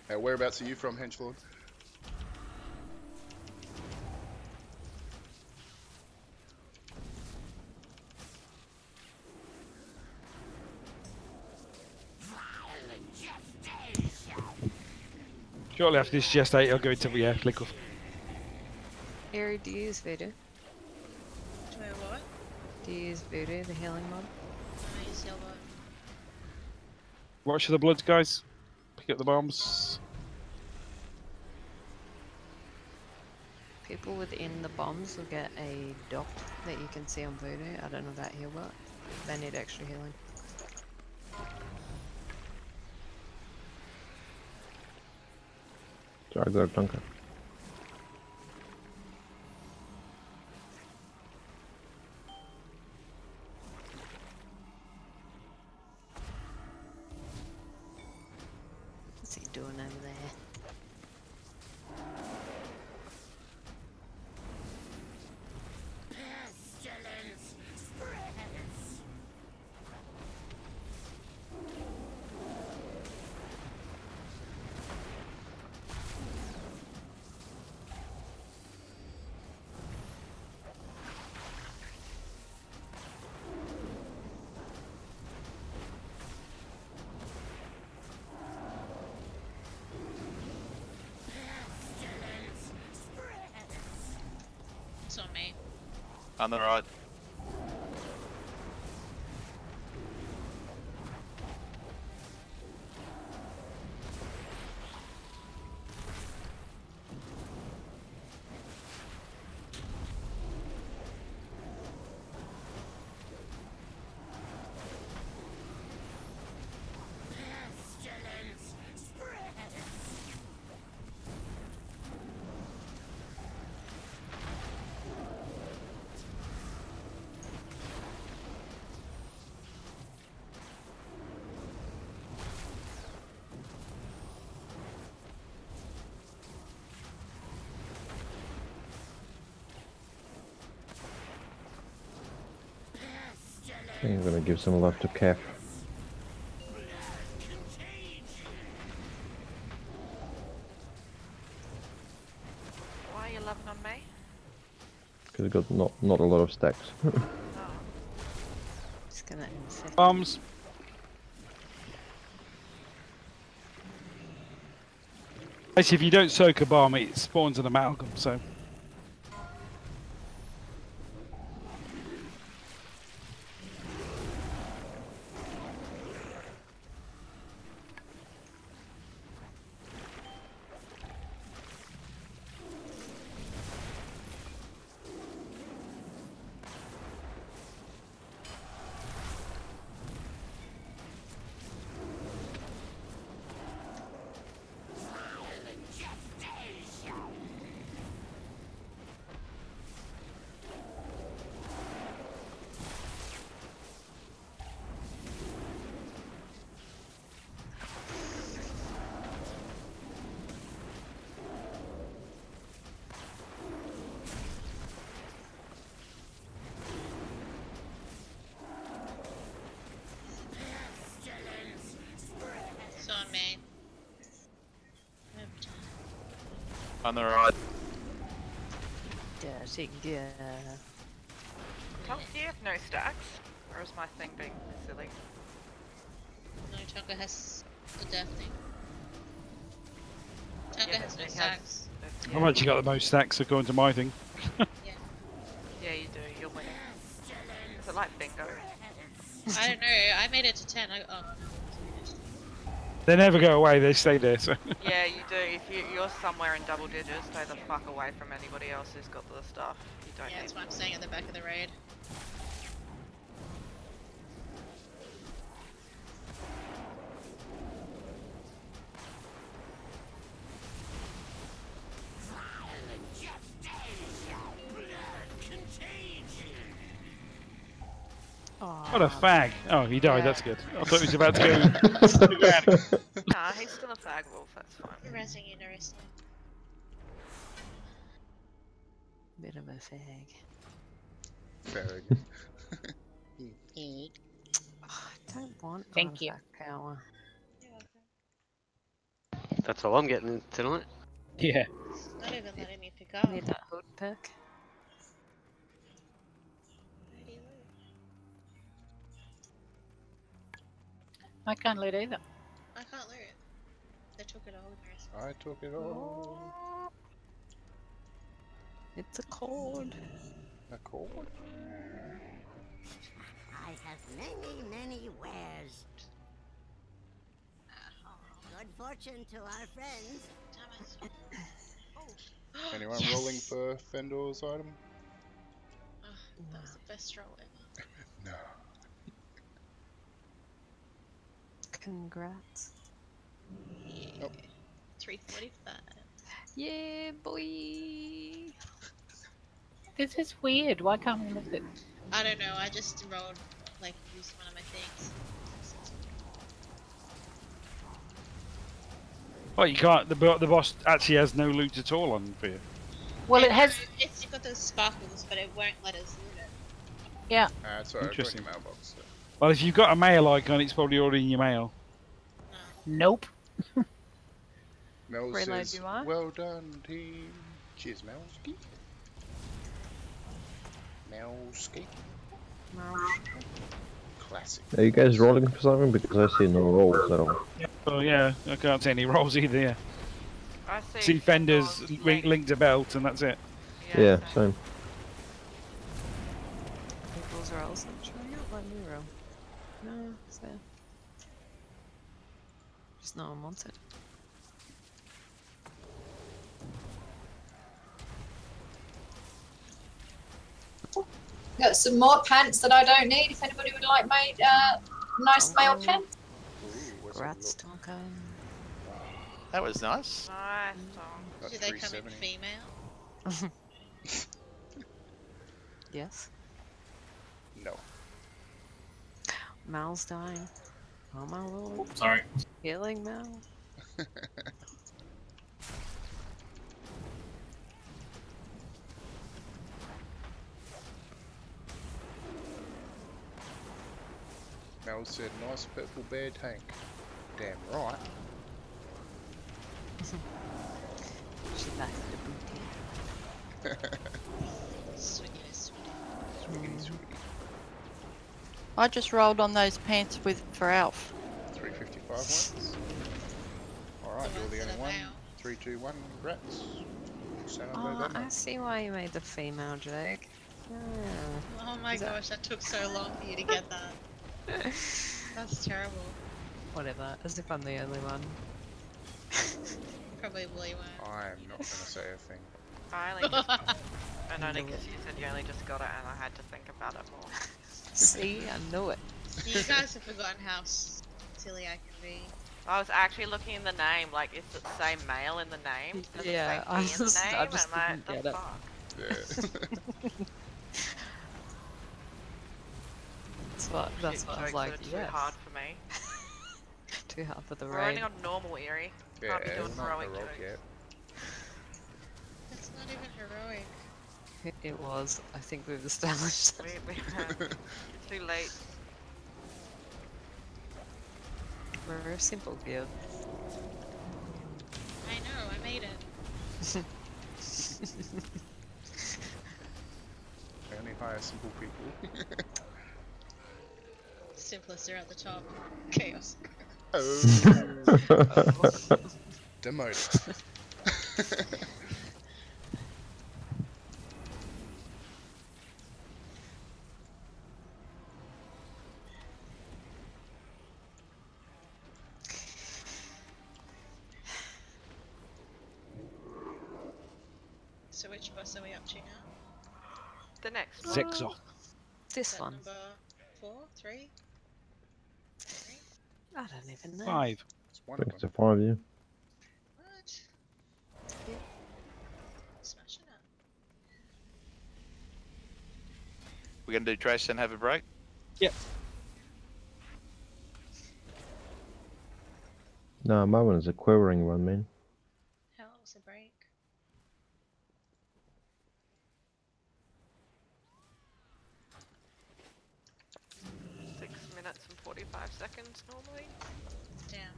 [SPEAKER 8] Whereabouts are you from, Henchlord?
[SPEAKER 1] Shortly after this gestate, I'll go into flick off.
[SPEAKER 17] Ari, do you use voodoo?
[SPEAKER 11] Do I what?
[SPEAKER 17] Do you use voodoo, the healing mod?
[SPEAKER 11] I use silver.
[SPEAKER 1] Watch for the bloods, guys. Pick up the bombs.
[SPEAKER 17] People within the bombs will get a dot that you can see on voodoo. I don't know if that heal work. They need extra healing.
[SPEAKER 2] Sorry, go Duncan.
[SPEAKER 17] What's he doing over there?
[SPEAKER 15] Pestilence spreads.
[SPEAKER 11] It's on me.
[SPEAKER 6] On the right.
[SPEAKER 2] think I'm gonna give some love to Kev.
[SPEAKER 4] Why are you loving on me?
[SPEAKER 2] Because got not a lot of stacks.
[SPEAKER 17] Just gonna infect.
[SPEAKER 1] Bombs. Actually, if you don't soak a bomb, it spawns an amalgam. So.
[SPEAKER 11] It's on me.
[SPEAKER 6] On the right.
[SPEAKER 17] Dirty girl.
[SPEAKER 4] Tom, do you have no stacks? Or is my thing being silly?
[SPEAKER 11] No, Tonka has the death thing. Tonka
[SPEAKER 4] Yeah,
[SPEAKER 11] has no
[SPEAKER 4] he
[SPEAKER 11] stacks.
[SPEAKER 1] I've actually got the most stacks according to my thing.
[SPEAKER 4] Yeah, you do. You're winning. Is it like bingo?
[SPEAKER 11] I don't know. I made it to 10. Oh.
[SPEAKER 1] They never go away. They stay there. So.
[SPEAKER 4] Yeah, you do. If you're somewhere in double digits, stay the fuck away from anybody else who's got the stuff. You don't
[SPEAKER 11] Yeah,
[SPEAKER 4] need.
[SPEAKER 11] that's what I'm saying at the back of the raid.
[SPEAKER 1] What a fag! Oh, he died.
[SPEAKER 4] Yeah.
[SPEAKER 1] That's good. I thought he was about to go. to the ground.
[SPEAKER 4] Nah, he's still a fag wolf. That's fine.
[SPEAKER 11] Resing you, Nerissa.
[SPEAKER 17] Bit of a fag.
[SPEAKER 8] Fag.
[SPEAKER 17] I don't want
[SPEAKER 19] Thank you.
[SPEAKER 17] power.
[SPEAKER 18] That's all I'm getting tonight.
[SPEAKER 1] Yeah.
[SPEAKER 11] Not even letting me pick up.
[SPEAKER 17] Need that hood perk.
[SPEAKER 19] I can't loot either.
[SPEAKER 11] I can't loot. They took it all, Nerissa.
[SPEAKER 8] I took it all.
[SPEAKER 17] It's a cord.
[SPEAKER 8] A cord?
[SPEAKER 20] I have many wares. Good fortune to our friends.
[SPEAKER 8] Anyone rolling for Fendor's item?
[SPEAKER 11] Oh, that was the best roll ever.
[SPEAKER 8] No.
[SPEAKER 17] Congrats.
[SPEAKER 11] Yeah. 345.
[SPEAKER 17] Yeah, boy.
[SPEAKER 19] This is weird. Why can't we lift it?
[SPEAKER 11] I don't know. I just rolled, like, used one of my things.
[SPEAKER 1] Oh, you can't. The boss actually has no loot at all on for you.
[SPEAKER 19] Well, it has.
[SPEAKER 11] It's got those sparkles, but it won't let us loot it.
[SPEAKER 19] Yeah.
[SPEAKER 8] That's alright. I've got
[SPEAKER 1] Interesting.
[SPEAKER 8] your mailbox. So.
[SPEAKER 1] Well, if you've got a mail icon, it's probably already in your mail.
[SPEAKER 19] Nope.
[SPEAKER 8] Mel
[SPEAKER 17] Reload
[SPEAKER 8] says,
[SPEAKER 17] you are.
[SPEAKER 8] well done, team. Cheers, Melski. Melski. Classic.
[SPEAKER 2] Are you guys rolling for something? Because I see no rolls at all.
[SPEAKER 1] Oh yeah, I can't see any rolls either. Yeah.
[SPEAKER 4] I
[SPEAKER 1] See fenders linked to belt, and that's it.
[SPEAKER 2] Yeah, same.
[SPEAKER 17] People's rolls. I'm trying not let me roll. No, it's there. Just no one wants it.
[SPEAKER 16] Got some more pants that I don't need. If anybody would like my nice male pants.
[SPEAKER 17] Congrats, Tonka.
[SPEAKER 6] That was nice.
[SPEAKER 4] Nice, Tom.
[SPEAKER 11] Do they come in female?
[SPEAKER 17] Yes.
[SPEAKER 8] No.
[SPEAKER 17] Mal's dying. Oh my lord.
[SPEAKER 14] Sorry.
[SPEAKER 17] Healing Mal.
[SPEAKER 8] Mel said, nice purple bear tank. Damn right.
[SPEAKER 17] She likes the booty.
[SPEAKER 11] Sweetie, sweetie.
[SPEAKER 8] Sweetie, sweetie.
[SPEAKER 7] I just rolled on those pants for Alf.
[SPEAKER 8] 355 ones. Alright, you're the only one. 3, 2, 1, congrats.
[SPEAKER 17] Oh, I see why you made the female joke.
[SPEAKER 11] Oh my gosh, that took so long for you to get that. That's terrible.
[SPEAKER 17] Whatever, as if I'm the only one.
[SPEAKER 11] Probably Willie won't.
[SPEAKER 8] I am not going to say a thing.
[SPEAKER 4] I only just and only because you said you only just got it and I had to think about it more.
[SPEAKER 17] See, I knew it.
[SPEAKER 11] You guys have forgotten how silly I can be.
[SPEAKER 4] I was actually looking in the name, like, is it the same male in the name? Does
[SPEAKER 17] Yeah,
[SPEAKER 4] it
[SPEAKER 17] I
[SPEAKER 4] say
[SPEAKER 17] just
[SPEAKER 4] he in the name?
[SPEAKER 17] didn't
[SPEAKER 4] And I'm like,
[SPEAKER 17] get
[SPEAKER 4] the
[SPEAKER 17] it.
[SPEAKER 4] fuck?
[SPEAKER 8] Yeah.
[SPEAKER 17] That's what I was like,
[SPEAKER 4] Jokes are
[SPEAKER 17] yes.
[SPEAKER 4] too hard for me.
[SPEAKER 17] Too hard for the
[SPEAKER 4] We're
[SPEAKER 17] rain.
[SPEAKER 4] only on normal Erie.
[SPEAKER 8] Yeah,
[SPEAKER 4] Can't be doing
[SPEAKER 8] it's not
[SPEAKER 4] heroic
[SPEAKER 8] heroic
[SPEAKER 4] jokes.
[SPEAKER 8] yet.
[SPEAKER 11] It's not even heroic.
[SPEAKER 17] It was. I think we've established that.
[SPEAKER 4] Too late.
[SPEAKER 17] We're a simple guild.
[SPEAKER 11] I know, I made it.
[SPEAKER 8] I only hire simple people.
[SPEAKER 11] Simplest are at the top. Chaos.
[SPEAKER 8] Oh. Demoted.
[SPEAKER 11] So which boss are we up to now?
[SPEAKER 4] The next one.
[SPEAKER 1] Zexoff.
[SPEAKER 17] This
[SPEAKER 11] Is that
[SPEAKER 17] one.
[SPEAKER 11] number 4? 3?
[SPEAKER 17] I don't even know.
[SPEAKER 1] 5.
[SPEAKER 2] I think it's a 5, yeah.
[SPEAKER 11] What? Smashing it.
[SPEAKER 6] We're gonna do trash and have a break.
[SPEAKER 1] Yep.
[SPEAKER 2] No, my one is a quivering one, man.
[SPEAKER 11] How was the break?
[SPEAKER 4] Minutes and 45 seconds normally.
[SPEAKER 11] Damn.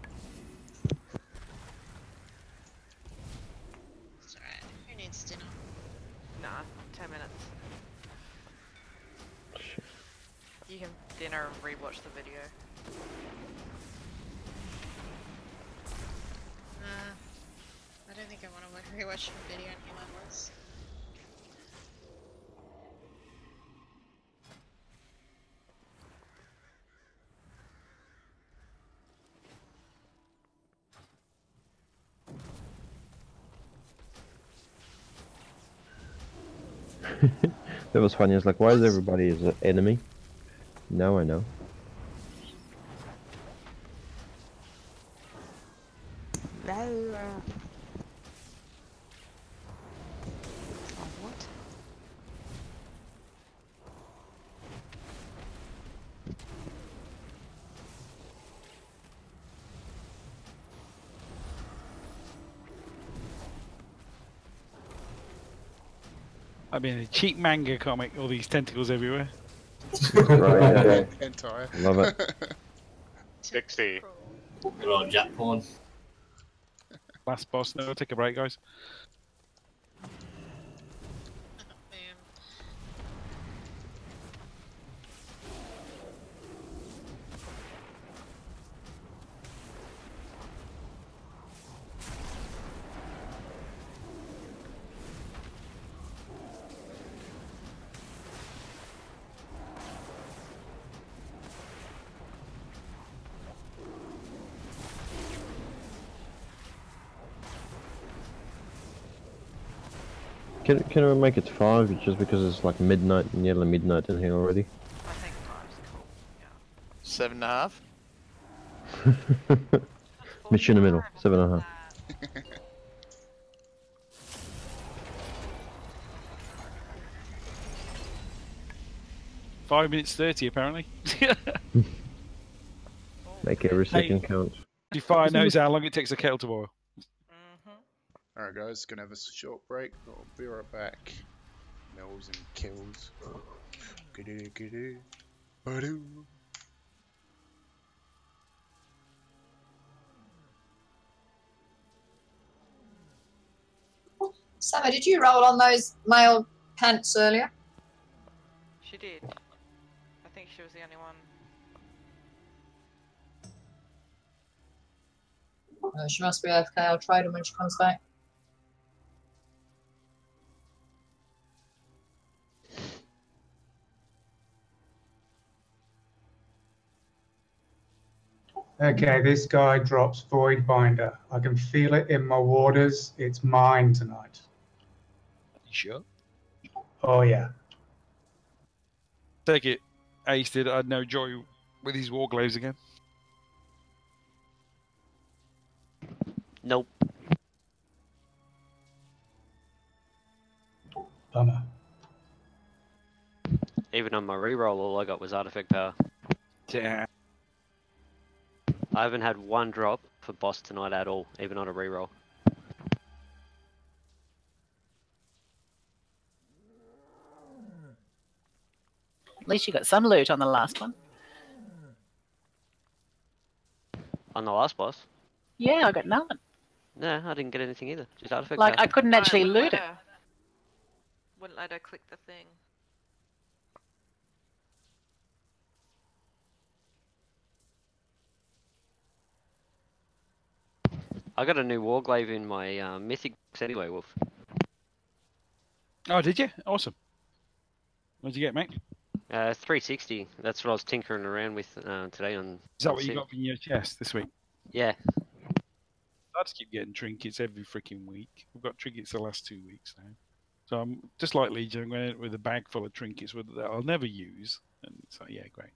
[SPEAKER 11] It's alright. Who needs dinner?
[SPEAKER 4] Nah, 10 minutes. You can dinner and rewatch the video.
[SPEAKER 11] I don't think I want to rewatch the video on your levels.
[SPEAKER 2] That was funny. It's like, why is everybody an enemy? Now I know.
[SPEAKER 17] What?
[SPEAKER 1] I mean, a cheap manga comic, all these tentacles everywhere.
[SPEAKER 2] Right, yeah.
[SPEAKER 8] Hentai.
[SPEAKER 2] Love it.
[SPEAKER 9] Sexy.
[SPEAKER 14] Good old Jap porn.
[SPEAKER 1] Last boss, no, take a break, guys.
[SPEAKER 2] Can we make it 5 just because it's like midnight, nearly midnight in here already?
[SPEAKER 4] I think 5's cool, yeah.
[SPEAKER 6] 7.5.
[SPEAKER 2] Mission in the middle, 7.5.
[SPEAKER 1] 5 minutes 30 apparently.
[SPEAKER 2] Make every second count.
[SPEAKER 1] Defy knows how long it takes a kettle to boil.
[SPEAKER 8] Alright guys, gonna have a short break. I'll be right back. Mills and kills. Gidoo gidoo. Badoo.
[SPEAKER 16] Sammy, did you roll on those male pants earlier?
[SPEAKER 4] She did. I think she was the only one.
[SPEAKER 16] She must be AFK. I'll trade her when she comes back.
[SPEAKER 3] Okay, this guy drops Void Binder. I can feel it in my waters. It's mine tonight.
[SPEAKER 1] You sure?
[SPEAKER 3] Oh, yeah.
[SPEAKER 1] Take it. Ace did. I had no joy with his Warglaives again.
[SPEAKER 18] Nope.
[SPEAKER 3] Bummer.
[SPEAKER 18] Even on my reroll, all I got was artifact power.
[SPEAKER 1] Yeah.
[SPEAKER 18] I haven't had one drop for boss tonight at all, even on a reroll.
[SPEAKER 19] At least you got some loot on the last one.
[SPEAKER 18] On the last boss?
[SPEAKER 19] Yeah, I got nothing.
[SPEAKER 18] No, I didn't get anything either. Just artifact
[SPEAKER 19] Like,
[SPEAKER 18] power.
[SPEAKER 19] I couldn't actually loot it.
[SPEAKER 4] Wouldn't let her click the thing.
[SPEAKER 18] I got a new Warglaive in my mythic box anyway, Wolf.
[SPEAKER 1] Oh, did you? Awesome. What did you get, mate?
[SPEAKER 18] 360. That's what I was tinkering around with today on.
[SPEAKER 1] Is that
[SPEAKER 18] on
[SPEAKER 1] what you
[SPEAKER 18] Sim.
[SPEAKER 1] got in your chest this week?
[SPEAKER 18] Yeah.
[SPEAKER 1] I just keep getting trinkets every freaking week. We've got trinkets the last 2 weeks now. So I'm just like Legion, I'm going with a bag full of trinkets that I'll never use. And so, yeah, great.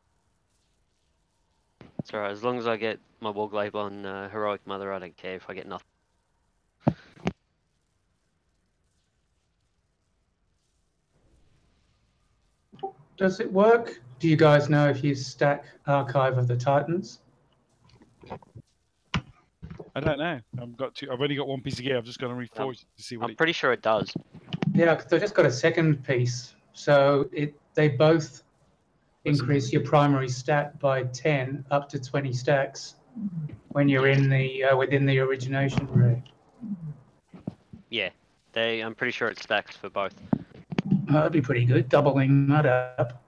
[SPEAKER 18] It's alright, as long as I get my Warglaive on Heroic Mother, I don't care if I get nothing.
[SPEAKER 3] Does it work? Do you guys know if you stack Archive of the Titans?
[SPEAKER 1] I don't know. I've only got one piece of gear. I've just got to reforge it to see what
[SPEAKER 18] I'm pretty sure it does.
[SPEAKER 3] Yeah, because I've just got a second piece. So they both increase your primary stat by 10 up to 20 stacks when you're in the within the origination ray.
[SPEAKER 18] Yeah, I'm pretty sure it stacks for both.
[SPEAKER 3] Oh, that'd be pretty good, doubling that up.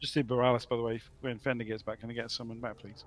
[SPEAKER 1] Just did Borealis, by the way. When Fender gets back, can I get someone back, please?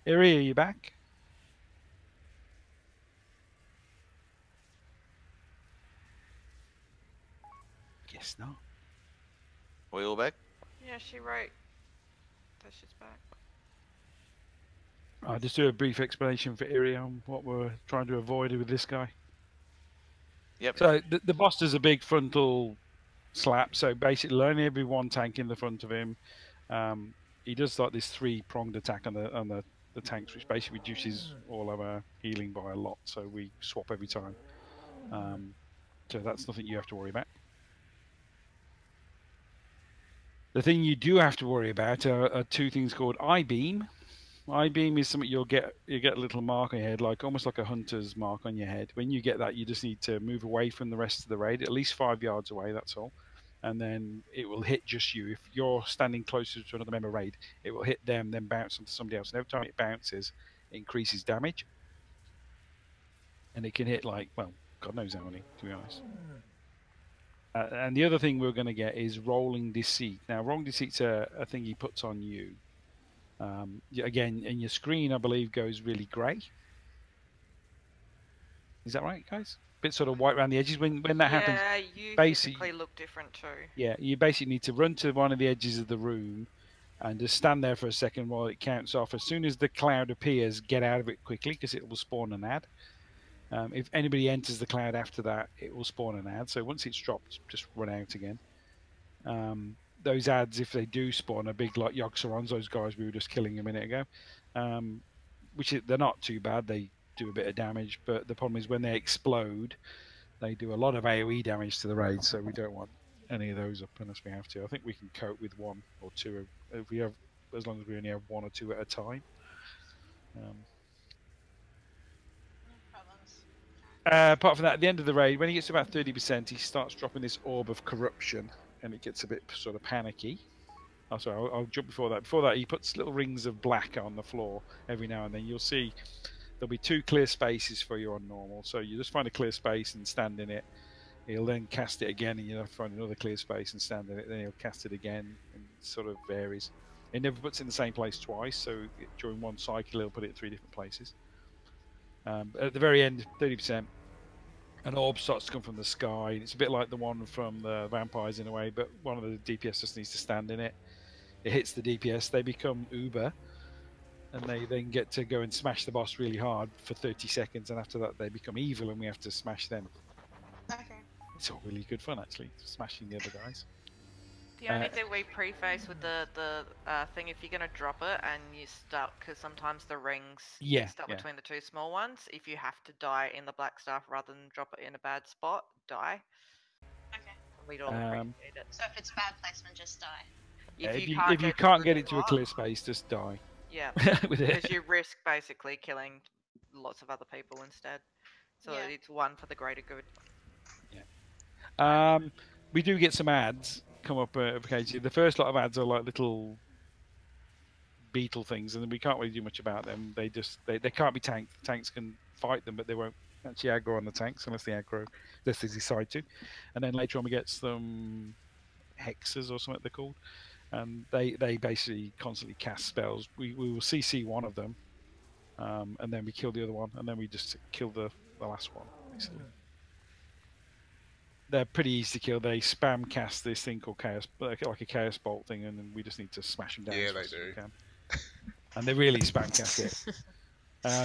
[SPEAKER 1] Area, you back? Guess not.
[SPEAKER 6] We all back?
[SPEAKER 4] Yeah, she wrote that she's back.
[SPEAKER 1] I'll just do a brief explanation for Iri on what we're trying to avoid with this guy.
[SPEAKER 6] Yep.
[SPEAKER 1] So the boss does a big frontal slap. So basically, only every one tank in the front of him. He does like this 3-pronged attack on the tanks, which basically reduces all of our healing by a lot. So we swap every time. So that's nothing you have to worry about. The thing you do have to worry about are two things called I-beam. I-beam is something you get a little mark on your head, like almost like a hunter's mark on your head. When you get that, you just need to move away from the rest of the raid, at least 5 yards away. That's all, and then it will hit just you. If you're standing closer to another member raid, it will hit them, then bounce onto somebody else. And every time it bounces, it increases damage, and it can hit like, well, God knows how many, to be honest. And the other thing we're going to get is rolling deceit. Now, rolling deceit's a thing he puts on you. Again, and your screen, I believe, goes really grey. Is that right, guys? Bit sort of white around the edges. When that happens,
[SPEAKER 4] Yeah, you
[SPEAKER 1] basically
[SPEAKER 4] physically look different too.
[SPEAKER 1] Yeah, you basically need to run to one of the edges of the room and just stand there for a second while it counts off. As soon as the cloud appears, get out of it quickly because it will spawn an ad. If anybody enters the cloud after that, it will spawn an ad. So once it's dropped, just run out again. Those ads, if they do spawn, are big like Yogg-Sarongs, those guys we were just killing a minute ago. They're not too bad. They do a bit of damage, but the problem is when they explode, they do a lot of AoE damage to the raid, so we don't want any of those up unless we have to. I think we can cope with 1 or 2 if we have, as long as we only have 1 or 2 at a time. Apart from that, at the end of the raid, when he gets to about 30%, he starts dropping this orb of corruption, and it gets a bit sort of panicky. Oh, sorry, I'll jump before that. Before that, he puts little rings of black on the floor every now and then. You'll see there'll be 2 clear spaces for you on normal. So you just find a clear space and stand in it. He'll then cast it again, and you'll have to find another clear space and stand in it. Then he'll cast it again, and it sort of varies. It never puts it in the same place twice, so during one cycle, he'll put it in 3 different places. At the very end, 30%, an orb starts to come from the sky. It's a bit like the one from the vampires in a way, but one of the DPS just needs to stand in it. It hits the DPS, they become Uber, and they then get to go and smash the boss really hard for 30 seconds, and after that they become evil and we have to smash them.
[SPEAKER 11] Okay.
[SPEAKER 1] It's all really good fun, actually, smashing the other guys.
[SPEAKER 4] The only thing we preface with the thing, if you're going to drop it and you're stuck, because sometimes the rings get stuck between the 2 small ones, if you have to die in the black staff rather than drop it in a bad spot, die.
[SPEAKER 11] Okay.
[SPEAKER 4] We'd all appreciate it.
[SPEAKER 11] So if it's bad placement, just die.
[SPEAKER 1] If you can't get it to a clear space, just die.
[SPEAKER 4] Yeah,
[SPEAKER 1] with it.
[SPEAKER 4] because you risk basically killing lots of other people instead. So it's one for the greater good.
[SPEAKER 1] Yeah. We do get some ads come up occasionally. The first lot of ads are like little beetle things, and we can't really do much about them. They can't be tanked. The tanks can fight them, but they won't actually aggro on the tanks unless they decide to. And then later on we get some hexes or something they're called, and they basically constantly cast spells. We will CC one of them, and then we kill the other one, and then we just kill the last one basically. They're pretty easy to kill. They spam cast this thing called chaos, like a chaos bolt thing, and then we just need to smash them down.
[SPEAKER 8] Yeah,
[SPEAKER 1] as
[SPEAKER 8] they
[SPEAKER 1] fast as we
[SPEAKER 8] do.
[SPEAKER 1] can. And they really spam cast it.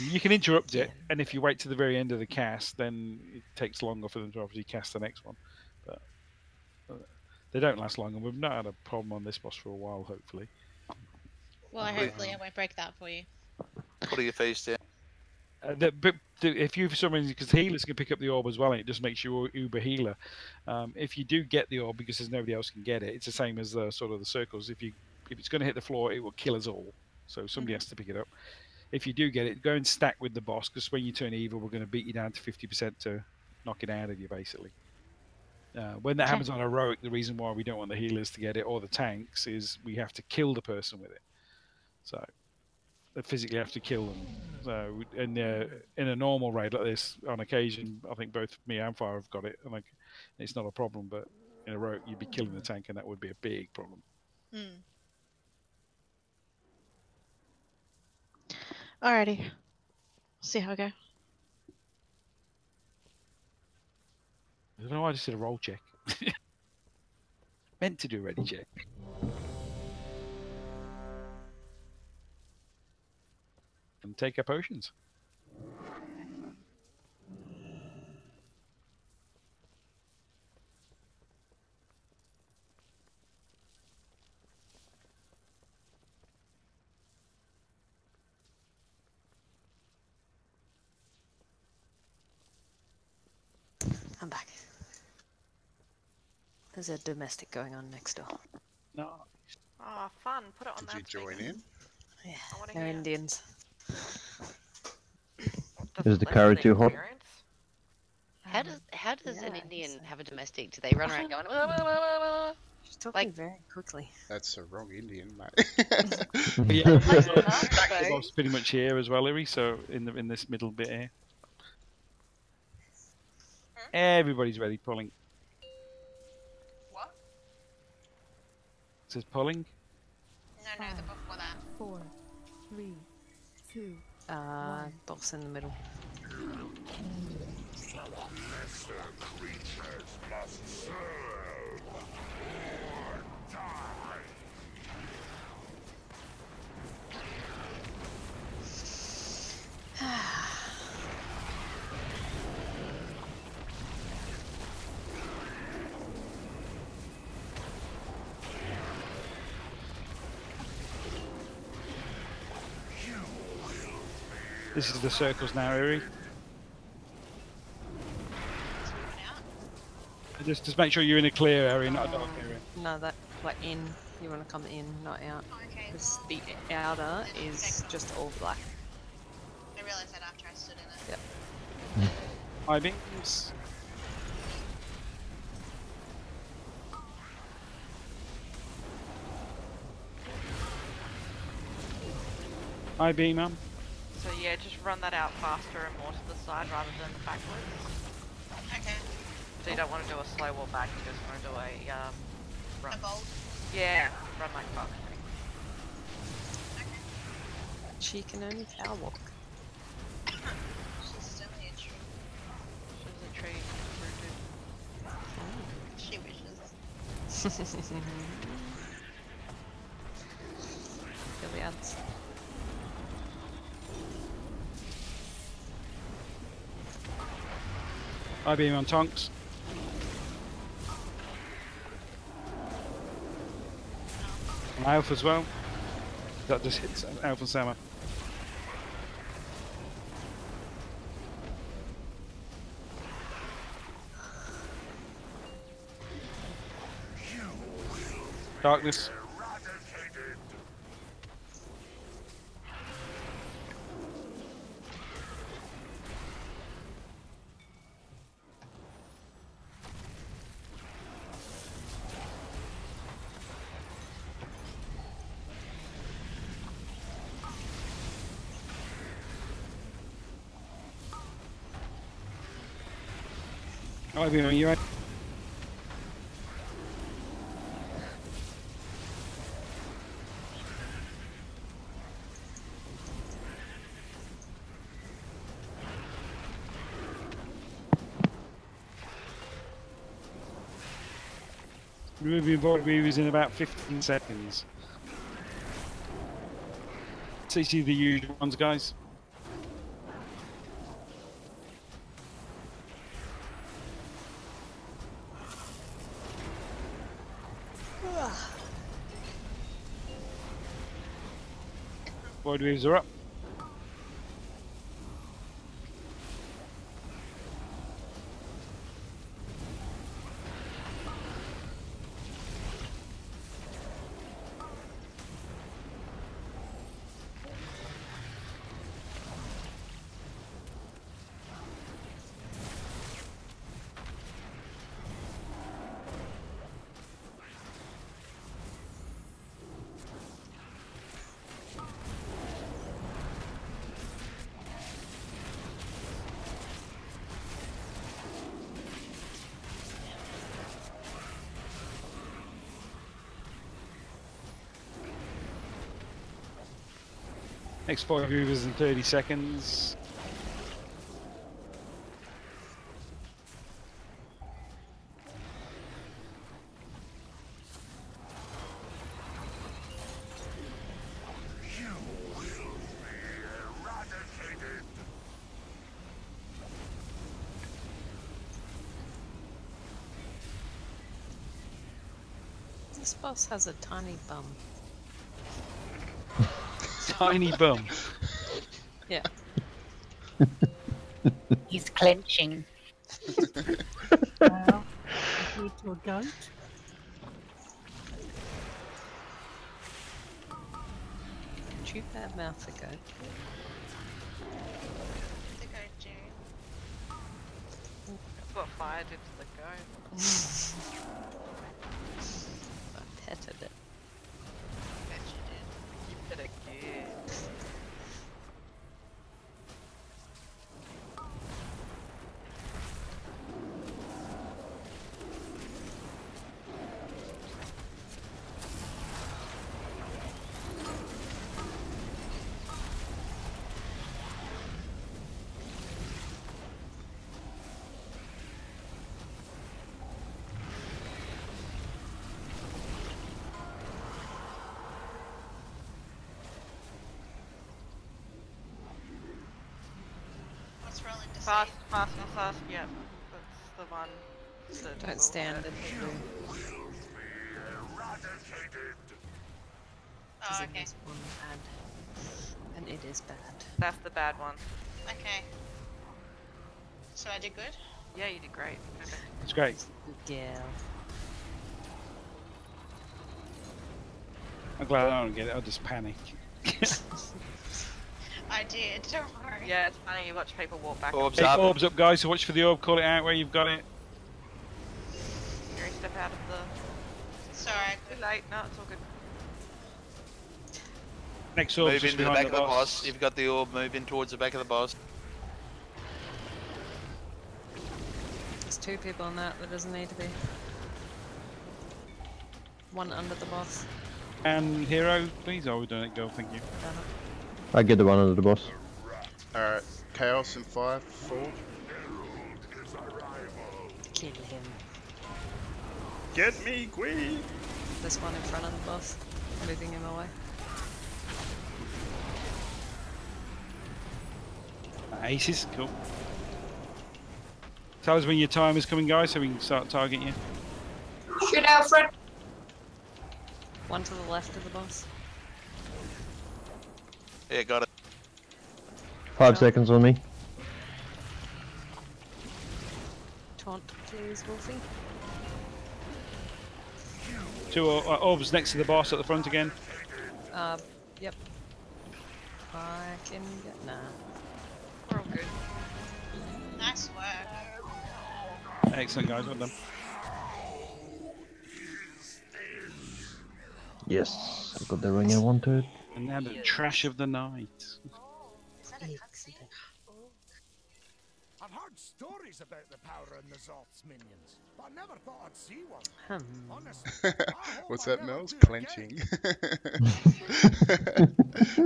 [SPEAKER 1] You can interrupt it, and if you wait to the very end of the cast, then it takes longer for them to obviously cast the next one. But they don't last long, and we've not had a problem on this boss for a while, hopefully.
[SPEAKER 11] Well, hopefully I won't break that for you.
[SPEAKER 6] Put your face down.
[SPEAKER 1] If you for some reason, because healers can pick up the orb as well, and it just makes you uber healer. If you do get the orb because there's nobody else can get it, it's the same as the sort of the circles. If it's going to hit the floor, it will kill us all. So somebody has to pick it up. If you do get it, go and stack with the boss, because when you turn evil, we're going to beat you down to 50% to knock it out of you, basically. When that happens on heroic, the reason why we don't want the healers to get it or the tanks is we have to kill the person with it. So they physically have to kill them. So in a normal raid like this, on occasion, I think both me and Fire have got it, and it's not a problem. But in a heroic, you'd be killing the tank, and that would be a big problem.
[SPEAKER 11] Alrighty. See how I go.
[SPEAKER 1] I don't know why I just did a roll check. Meant to do a ready check. And take our potions.
[SPEAKER 17] I'm back. There's a domestic going on next door.
[SPEAKER 1] No.
[SPEAKER 4] Oh, fun. Put it on
[SPEAKER 8] Did
[SPEAKER 4] that
[SPEAKER 8] you join in?
[SPEAKER 17] Yeah,
[SPEAKER 4] I wanna
[SPEAKER 17] they're
[SPEAKER 4] hear.
[SPEAKER 17] Indians.
[SPEAKER 2] Is the curry too hot?
[SPEAKER 10] How does an
[SPEAKER 17] yeah,
[SPEAKER 10] Indian have a domestic? Do they run around going? "Wah, wah, wah, wah, wah"?
[SPEAKER 17] She's talking
[SPEAKER 10] Like-
[SPEAKER 17] very quickly.
[SPEAKER 8] That's the wrong Indian, mate.
[SPEAKER 1] Yeah, the boss pretty much here as well, Iri. So in this middle bit here, everybody's ready pulling.
[SPEAKER 16] What?
[SPEAKER 1] It says pulling.
[SPEAKER 16] No, the before that.
[SPEAKER 12] 4, 3, 2, 1.
[SPEAKER 17] Boss in the middle.
[SPEAKER 13] Lesser creatures must serve or die.
[SPEAKER 1] This is the circles now, Iri. Just make sure you're in a clear area, not a dark area.
[SPEAKER 17] No, that like in. You want to come in, not out. Because the outer is just all black.
[SPEAKER 16] I realised that after I stood in it.
[SPEAKER 17] Yep.
[SPEAKER 1] High beams. High beam, ma'am.
[SPEAKER 4] So yeah, just run that out faster and more to the side rather than backwards.
[SPEAKER 16] Okay.
[SPEAKER 4] So you don't want to do a slow walk back, you just want to do a run.
[SPEAKER 16] A bolt?
[SPEAKER 4] Yeah, run like fuck.
[SPEAKER 17] She can only power walk.
[SPEAKER 16] She's still a tree.
[SPEAKER 4] She's a tree.
[SPEAKER 16] She wishes.
[SPEAKER 17] Kill the ants.
[SPEAKER 1] High beam on Tonks. And Alpha as well. That just hits Alpha Sama. Darkness. I'll be on you, right? Removing board weavers in about 15 seconds. CC the usual ones, guys. Void weavers are up. Next 5 movers in 30 seconds.
[SPEAKER 17] This boss has a tiny bum.
[SPEAKER 1] Tiny bum.
[SPEAKER 17] Yeah.
[SPEAKER 19] He's clenching.
[SPEAKER 12] Well, lead to a goat.
[SPEAKER 17] Could you badmouth the goat?
[SPEAKER 11] The goat Jerry.
[SPEAKER 4] That's what fire did to the goat.
[SPEAKER 17] I petted it.
[SPEAKER 11] Bet you did.
[SPEAKER 4] You did it good.
[SPEAKER 11] What's rolling to
[SPEAKER 4] Fast, yeah. That's the one. that
[SPEAKER 17] Don't
[SPEAKER 4] will
[SPEAKER 17] stand
[SPEAKER 4] hurt.
[SPEAKER 17] in the blue.
[SPEAKER 11] Oh, okay.
[SPEAKER 17] There's one bad. And it is bad.
[SPEAKER 4] That's the bad one.
[SPEAKER 11] Okay. So I did good?
[SPEAKER 4] Yeah, you did great. Okay.
[SPEAKER 1] It's great.
[SPEAKER 17] Good girl.
[SPEAKER 1] I'm glad I don't get it. I'll just panic.
[SPEAKER 11] I did, don't worry.
[SPEAKER 4] Yeah, it's funny, you watch people walk back.
[SPEAKER 1] Hey, orbs up, guys. So watch for the orb. Call it out where you've got it.
[SPEAKER 4] You're a step out of the...
[SPEAKER 11] Sorry.
[SPEAKER 4] Too late. No, it's all good.
[SPEAKER 1] Next orb
[SPEAKER 6] Move
[SPEAKER 1] just
[SPEAKER 6] into the
[SPEAKER 1] behind
[SPEAKER 6] back of the boss. You've got the orb, move in towards the back of the boss.
[SPEAKER 17] There's two people on that. There doesn't need to be. One under the boss.
[SPEAKER 1] And hero, please. Oh, we're doing it, girl. Thank you.
[SPEAKER 2] I get the one under the boss.
[SPEAKER 8] Alright, Chaos in 5, 4.
[SPEAKER 17] Kill him.
[SPEAKER 8] Get me, queen!
[SPEAKER 17] There's one in front of the boss. Moving him away.
[SPEAKER 1] Aces, cool. Tell us when your time is coming, guys, so we can start targeting you.
[SPEAKER 16] Shoot, Alfred.
[SPEAKER 17] One to the left of the boss.
[SPEAKER 6] Yeah, got it.
[SPEAKER 2] 5 seconds on me.
[SPEAKER 17] Taunt, please, Wolfie.
[SPEAKER 1] Two orbs next to the boss at the front again.
[SPEAKER 17] Yep. I can get... Nah.
[SPEAKER 4] We're all good.
[SPEAKER 11] Nice work.
[SPEAKER 1] Excellent, guys. Well done.
[SPEAKER 2] Yes, I've got the ring I wanted.
[SPEAKER 1] And now the trash of the night.
[SPEAKER 11] Is that a cutscene?
[SPEAKER 15] I've heard stories about the power in the Zoth's minions, but I never thought I'd see one. Honestly,
[SPEAKER 8] What's that, Mel's? Clenching.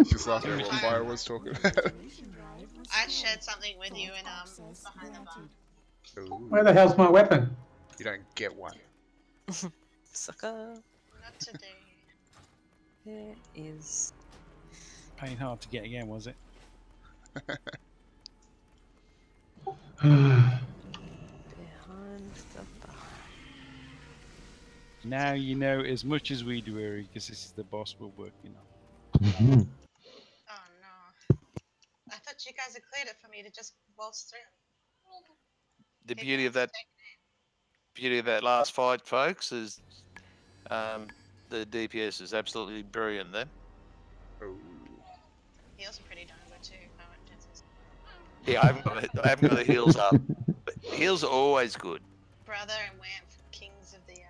[SPEAKER 8] Just laughing at what Fire was talking about.
[SPEAKER 11] I shared something with you in behind the bar.
[SPEAKER 8] Ooh.
[SPEAKER 3] Where the hell's my weapon?
[SPEAKER 8] You don't get one.
[SPEAKER 17] Sucker.
[SPEAKER 11] Not today.
[SPEAKER 17] There is...
[SPEAKER 1] Pain hard to get again, was it?
[SPEAKER 17] Behind the bar.
[SPEAKER 1] Now you know as much as we do, Eric, because this is the boss we're working on.
[SPEAKER 11] Oh no. I thought you guys had cleared it for me to just waltz through.
[SPEAKER 6] The beauty of that last fight, folks, is the DPS is absolutely brilliant there.
[SPEAKER 11] Heals are pretty darn good too.
[SPEAKER 6] Yeah, I haven't got the heals up. But heals are always good.
[SPEAKER 11] Brother and Wamp, kings of the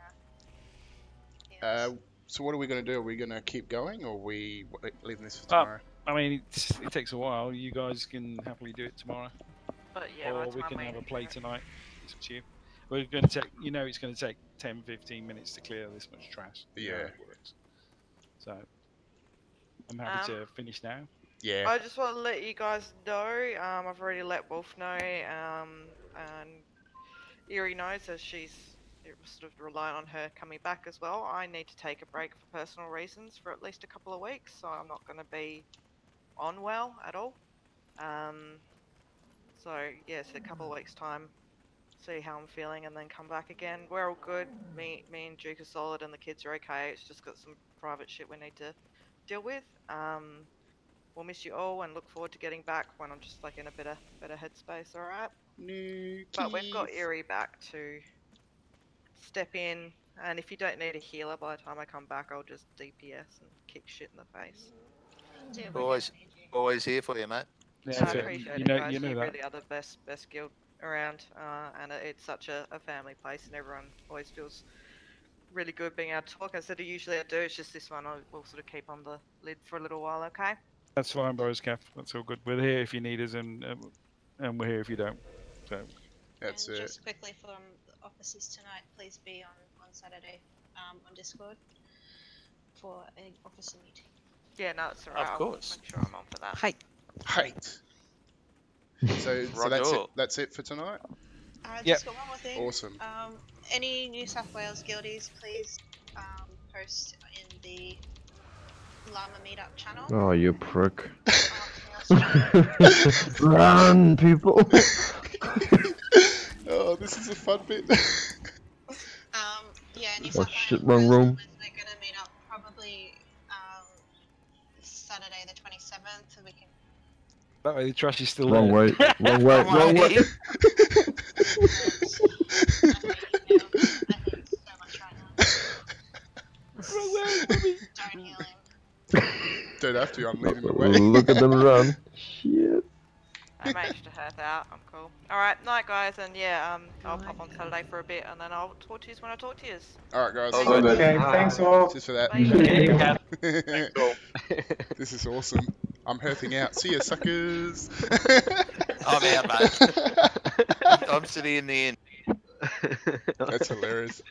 [SPEAKER 8] So what are we going to do? Are we going to keep going, or are we leaving this for tomorrow?
[SPEAKER 1] I mean, it takes a while. You guys can happily do it tomorrow.
[SPEAKER 4] But yeah,
[SPEAKER 1] or
[SPEAKER 4] by the
[SPEAKER 1] we
[SPEAKER 4] time
[SPEAKER 1] can
[SPEAKER 4] we-
[SPEAKER 1] have a play tonight. It's up to you. We're going to take, it's going to take 10-15 minutes to clear this much trash. You know how
[SPEAKER 8] Yeah.
[SPEAKER 1] it works. So, I'm happy to finish now.
[SPEAKER 8] Yeah.
[SPEAKER 4] I just want to let you guys know. I've already let Wolf know. And Eerie knows, as she's sort of relying on her coming back as well. I need to take a break for personal reasons for at least a couple of weeks, so I'm not going to be on well at all. So yes, a couple of weeks time, see how I'm feeling, and then come back again. We're all good. Me and Duke are solid, and the kids are okay. It's just got some private shit we need to deal with. We'll miss you all, and look forward to getting back when I'm just like in a better headspace. All right. But we've got Eerie back to step in, and if you don't need a healer by the time I come back, I'll just DPS and kick shit in the face.
[SPEAKER 6] Always here for you, mate.
[SPEAKER 4] Yeah, I appreciate it, guys. You really are the best guild around, and it's such a family place, and everyone always feels really good being able to talk. As I usually do, it's just this one we'll sort of keep on the lid for a little while, okay?
[SPEAKER 1] That's fine, bros, Kath. That's all good. We're here if you need us, and we're here if you don't. So.
[SPEAKER 8] That's
[SPEAKER 11] and
[SPEAKER 8] it.
[SPEAKER 11] Just quickly for the offices tonight, please be on Saturday on Discord for an officer meeting.
[SPEAKER 4] Yeah, no, it's alright.
[SPEAKER 6] Of course.
[SPEAKER 4] I'll make sure I'm on for that.
[SPEAKER 8] Hate. So that's it for tonight.
[SPEAKER 11] Just got one more thing.
[SPEAKER 8] Awesome.
[SPEAKER 11] Any New South Wales guildies, please post in the Llama Meetup channel.
[SPEAKER 2] Oh, you prick. Run, people.
[SPEAKER 8] Oh, this is a fun bit.
[SPEAKER 11] Yeah, New
[SPEAKER 2] Oh
[SPEAKER 11] South
[SPEAKER 2] shit,
[SPEAKER 11] Wales
[SPEAKER 2] wrong room.
[SPEAKER 11] they're gonna meet up probably Saturday the 27th, so we can.
[SPEAKER 1] That way the trash is still
[SPEAKER 2] Wrong
[SPEAKER 1] there.
[SPEAKER 2] way, wrong way, wrong way.
[SPEAKER 11] Don't heal him.
[SPEAKER 8] Don't have to, I'm leading the way.
[SPEAKER 2] Look at them run. Shit.
[SPEAKER 4] I managed to hurt out. I'm cool. Alright, night guys, and yeah, I'll pop on Saturday for a bit, and then I'll talk to you when I talk to you.
[SPEAKER 8] Alright guys.
[SPEAKER 3] Okay, thanks all.
[SPEAKER 8] Just for that.
[SPEAKER 3] Thanks
[SPEAKER 8] all. This is awesome. I'm hurting out. See ya, suckers.
[SPEAKER 6] I'm out, mate. I'm sitting in the end.
[SPEAKER 8] That's hilarious.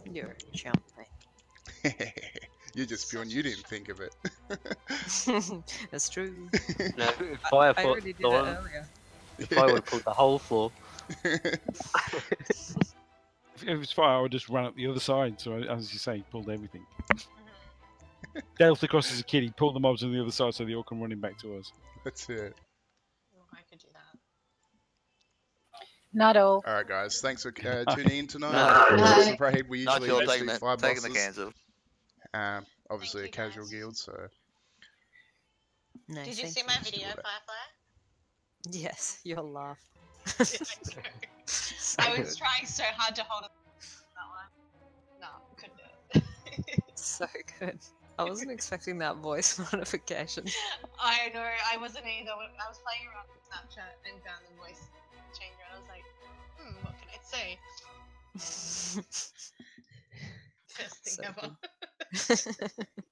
[SPEAKER 17] You're a chump, mate.
[SPEAKER 8] You're just spewing. You didn't think of it.
[SPEAKER 17] That's true.
[SPEAKER 18] No, if
[SPEAKER 17] I
[SPEAKER 18] I
[SPEAKER 17] already did it earlier.
[SPEAKER 18] If I would have pulled the whole floor.
[SPEAKER 1] If it was fire, I would just run up the other side. So, as you say, pulled everything. Delta across as a kid, he pulled the mobs on the other side so they all come running back to us.
[SPEAKER 8] That's it.
[SPEAKER 11] I could do that.
[SPEAKER 19] Not all.
[SPEAKER 8] Alright guys, thanks for tuning in tonight.
[SPEAKER 6] No.
[SPEAKER 8] Cross and Parade, we
[SPEAKER 6] Not
[SPEAKER 8] usually
[SPEAKER 6] sure,
[SPEAKER 8] host
[SPEAKER 6] taking
[SPEAKER 8] these
[SPEAKER 6] the-
[SPEAKER 8] 5
[SPEAKER 6] taking the
[SPEAKER 8] bosses.
[SPEAKER 6] cans off.
[SPEAKER 8] Obviously a casual guild, so...
[SPEAKER 17] No,
[SPEAKER 11] Did you
[SPEAKER 17] thank
[SPEAKER 11] see my video, Firefly?
[SPEAKER 17] Yes, your laugh.
[SPEAKER 11] I was trying so hard to hold it. That one. No, couldn't do it.
[SPEAKER 17] So good. I wasn't expecting that voice notification.
[SPEAKER 11] I know, I wasn't either. I was playing around with Snapchat and found the voice changer, and I was like, what can I say? Best thing
[SPEAKER 17] So
[SPEAKER 11] ever.
[SPEAKER 17] good.